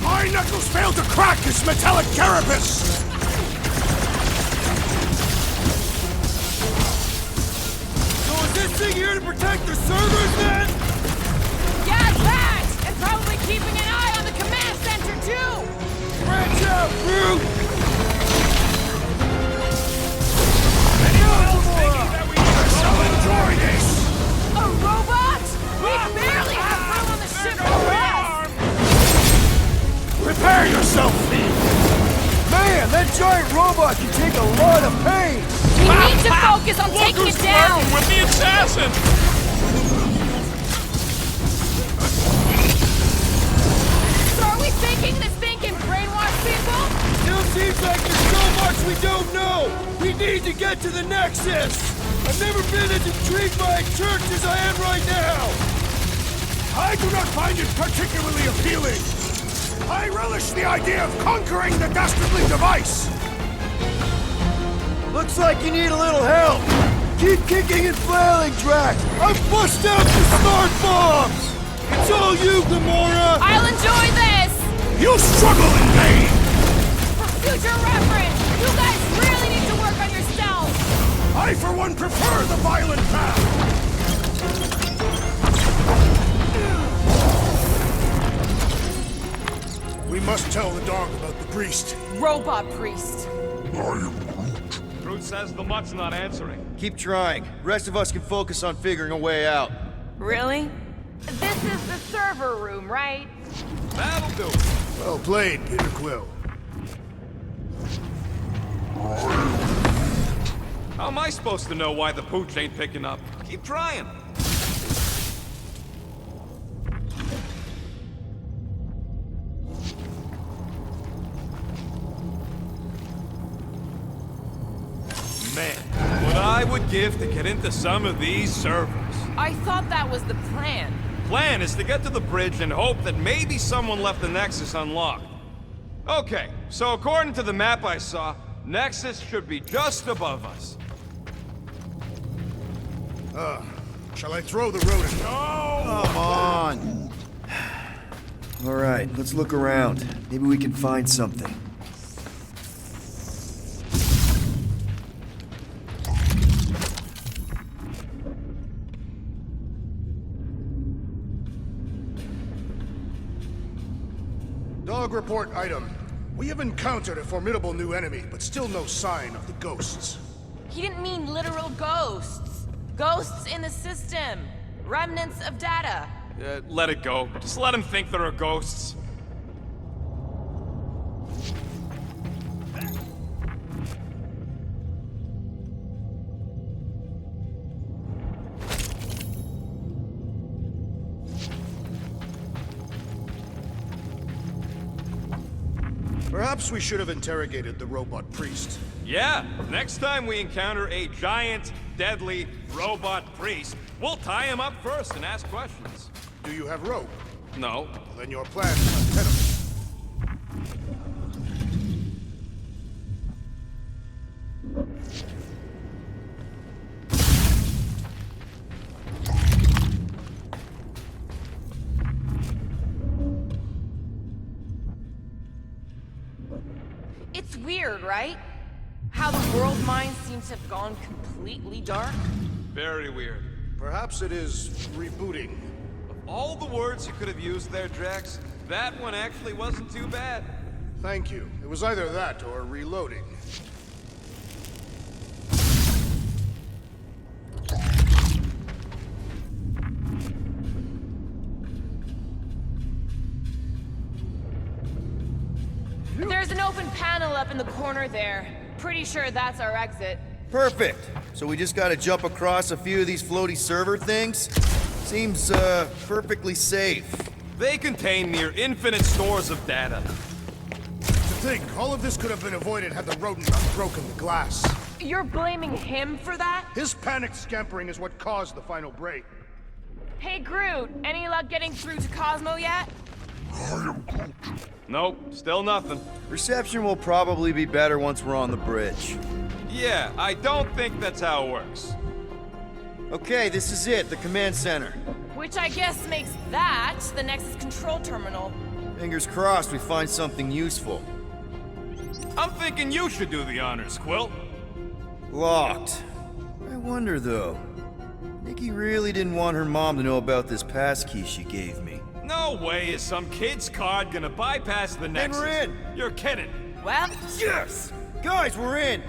My knuckles fail to crack its metallic carapace. So is this thing here to protect the servers, then? Yeah, that! And probably keeping an eye on the command center, too! Branch out, Groot! Enjoy this! A robot? We barely have room on the ship for rest! Prepare yourself, Thief! Man, that giant robot can take a lot of pain! We need to focus on Look taking who's it down! flirting with the assassin! So are we thinking this thing can brainwash people? Still seems like there's so much we don't know! We need to get to the Nexus! I've never been as intrigued by a church as I am right now! I do not find it particularly appealing. I relish the idea of conquering the dastardly device. Looks like you need a little help! Keep kicking and flailing, Drax! I've pushed out the smart bombs! It's all you, Gamora! I'll enjoy this! You struggle in vain! For future reference, you guys really need to work on yourselves! I, for one, prefer the violent path! We must tell the dog about the priest. Robot priest. Groot says the mutt's not answering. Keep trying. Rest of us can focus on figuring a way out. Really? This is the server room, right? That'll do. Well played, Peter Quill. How am I supposed to know why the pooch ain't picking up? Keep trying. Man, what I would give to get into some of these servers. I thought that was the plan. Plan is to get to the bridge and hope that maybe someone left the Nexus unlocked. Okay, so according to the map I saw, Nexus should be just above us. Shall I throw the rodent? No! Come on! Alright, let's look around. Maybe we can find something. Dog report item. We have encountered a formidable new enemy, but still no sign of the ghosts. He didn't mean literal ghosts. Ghosts in the system. Remnants of data. Let it go. Just let him think there are ghosts. Perhaps we should have interrogated the robot priest. Yeah, next time we encounter a giant, deadly robot priest, we'll tie him up first and ask questions. Do you have rope? No. Then your plan is untenable. It's weird, right? How the world mind seems to have gone completely dark. Very weird. Perhaps it is rebooting. Of all the words you could have used there, Drax, that one actually wasn't too bad. Thank you. It was either that or reloading. There's an open panel up in the corner there. Pretty sure that's our exit. Perfect. So we just gotta jump across a few of these floaty server things? Seems, perfectly safe. They contain near infinite stores of data. To think, all of this could have been avoided had the rodent not broken the glass. You're blaming him for that? His panicked scampering is what caused the final break. Hey, Groot, any luck getting through to Cosmo yet? Nope, still nothing. Reception will probably be better once we're on the bridge. Yeah, I don't think that's how it works. Okay, this is it, the command center. Which I guess makes that the Nexus control terminal. Fingers crossed we find something useful. I'm thinking you should do the honors, Quill. Locked. I wonder, though. Nikki really didn't want her mom to know about this passkey she gave me. No way is some kid's card gonna bypass the Nexus. we're in. You're kidding. Well, Yes! Guys, we're in!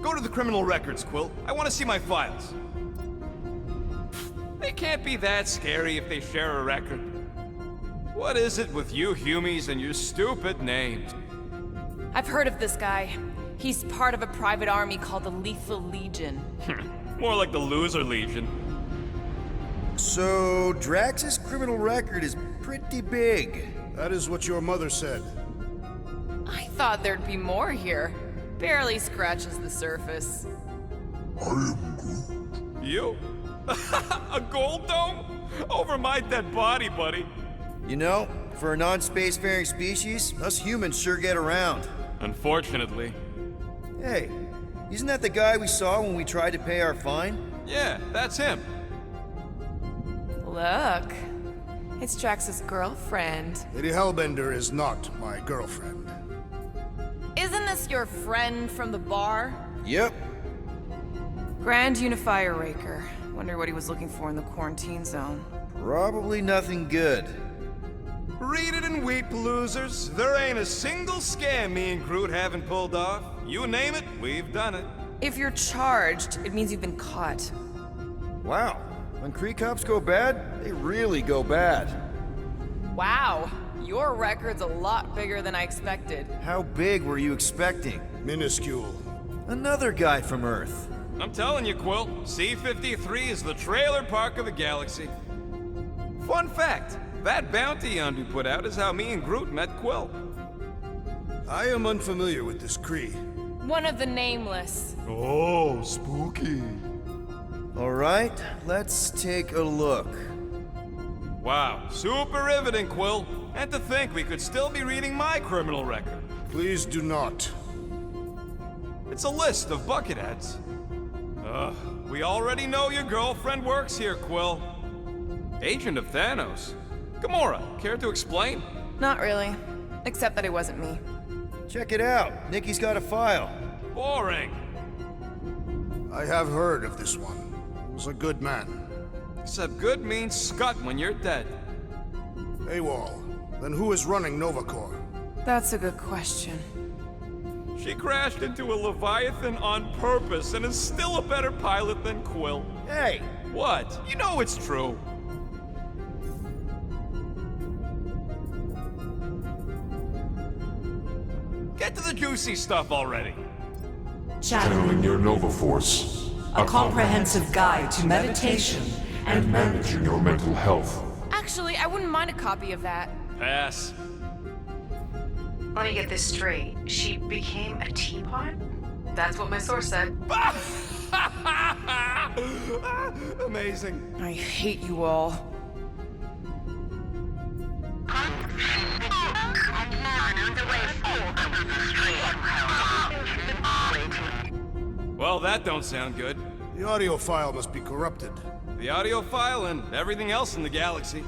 Go to the criminal records, Quill. I want to see my files. They can't be that scary if they share a record. What is it with you Humies and your stupid names? I've heard of this guy. He's part of a private army called the Lethal Legion. More like the Loser Legion. So, Drax's criminal record is pretty big. That is what your mother said. I thought there'd be more here. Barely scratches the surface. You? A gold dome? Over my dead body, buddy. You know, for a non-spacefaring species, us humans sure get around. Unfortunately. Hey, isn't that the guy we saw when we tried to pay our fine? Yeah, that's him. Look, it's Drax's girlfriend. Lady Hellbender is not my girlfriend. Isn't this your friend from the bar? Yep. Grand Unifier Raker. Wonder what he was looking for in the quarantine zone. Probably nothing good. Read it and weep, losers. There ain't a single scam me and Groot haven't pulled off. You name it, we've done it. If you're charged, it means you've been caught. Wow. When Kree cops go bad, they really go bad. Wow, your record's a lot bigger than I expected. How big were you expecting? Minuscule. Another guy from Earth. I'm telling you, Quill, C-53 is the trailer park of the galaxy. Fun fact, that bounty hunt we put out is how me and Groot met Quill. I am unfamiliar with this Kree. One of the nameless. Oh, spooky. All right, let's take a look. Wow, super riveting, Quill. And to think we could still be reading my criminal record. Please do not. It's a list of bucketheads. We already know your girlfriend works here, Quill. Agent of Thanos. Gamora, care to explain? Not really. Except that it wasn't me. Check it out. Nikki's got a file. Boring. I have heard of this one. He was a good man. Except good means scut when you're dead. AWOL. Then who is running Nova Corps? That's a good question. She crashed into a Leviathan on purpose and is still a better pilot than Quill. Hey! What? You know it's true. Get to the juicy stuff already. Channeling your Nova Force. A comprehensive guide to meditation and managing your mental health. Actually, I wouldn't mind a copy of that. Pass. Let me get this straight. She became a teapot? That's what my source said. Amazing. I hate you all. Well, that don't sound good. The audio file must be corrupted. The audio file and everything else in the galaxy.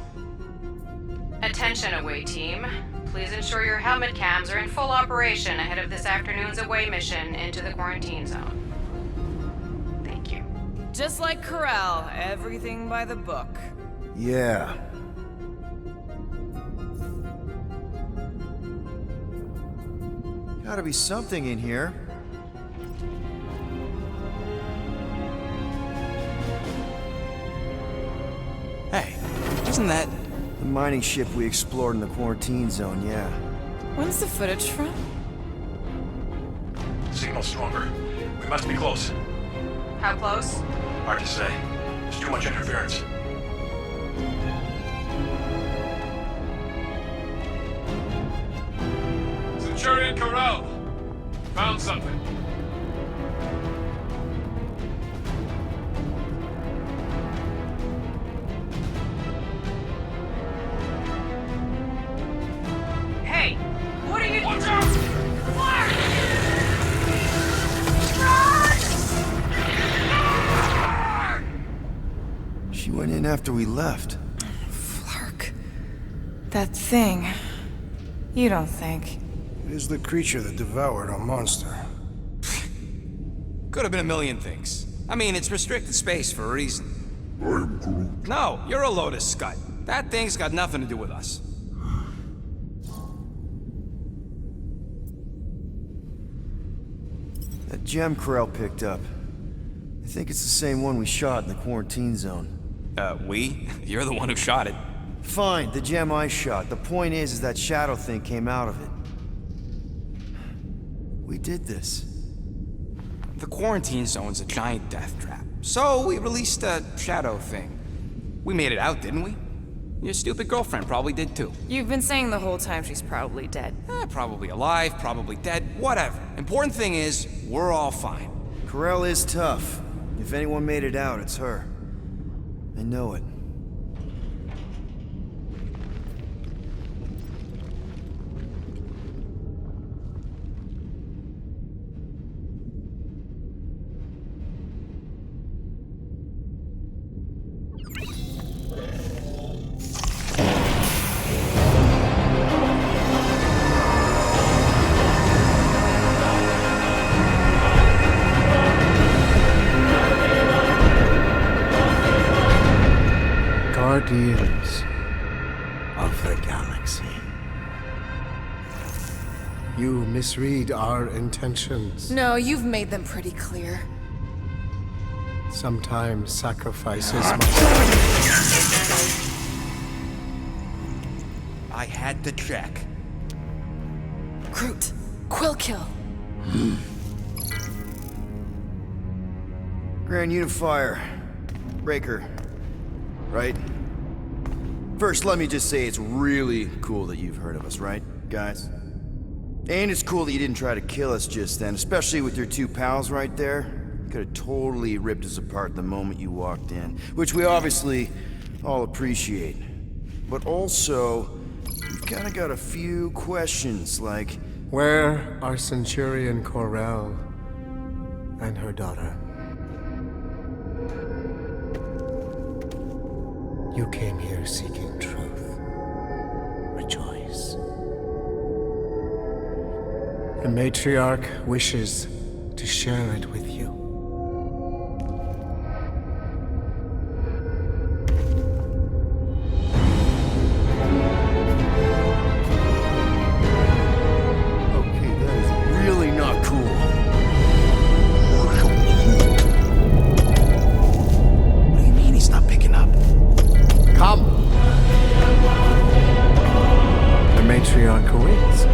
Attention, away team. Please ensure your helmet cams are in full operation ahead of this afternoon's away mission into the quarantine zone. Thank you. Just like Corral, everything by the book. Yeah. Gotta be something in here. Hey, isn't that... The mining ship we explored in the quarantine zone, yeah. When's the footage from? Signal stronger. We must be close. How close? Hard to say. There's too much interference. Centurion Corral. Found something. Hey! What are you... Watch out! She went in after we left. Flark. That thing. You don't think. It is the creature that devoured our monster. Could have been a million things. I mean, it's restricted space for a reason. I'm Groot. No, you're a Lotus Scud. That thing's got nothing to do with us. That gem Corral picked up. I think it's the same one we shot in the quarantine zone. We? You're the one who shot it. Fine, the gem I shot. The point is that shadow thing came out of it. We did this. The quarantine zone's a giant death trap. So we released a shadow thing. We made it out, didn't we? Your stupid girlfriend probably did too. You've been saying the whole time she's probably dead. Probably alive, probably dead, whatever. Important thing is, we're all fine. Corral is tough. If anyone made it out, it's her. I know it. Guardians of the Galaxy. You misread our intentions. No, you've made them pretty clear. Sometimes sacrifices I had to check. Groot, Quill kill. Grand Unifier. Breaker. Right? First, let me just say it's really cool that you've heard of us, right, guys? And it's cool that you didn't try to kill us just then, especially with your two pals right there. You could have totally ripped us apart the moment you walked in, which we obviously all appreciate. But also, we've kind of got a few questions, like... Where are Centurion Corral and her daughter? You came here seeking truth. Rejoice. The matriarch wishes to share it with you. Okay, that is really not cool. What do you mean he's not picking up? Come! The matriarch awaits.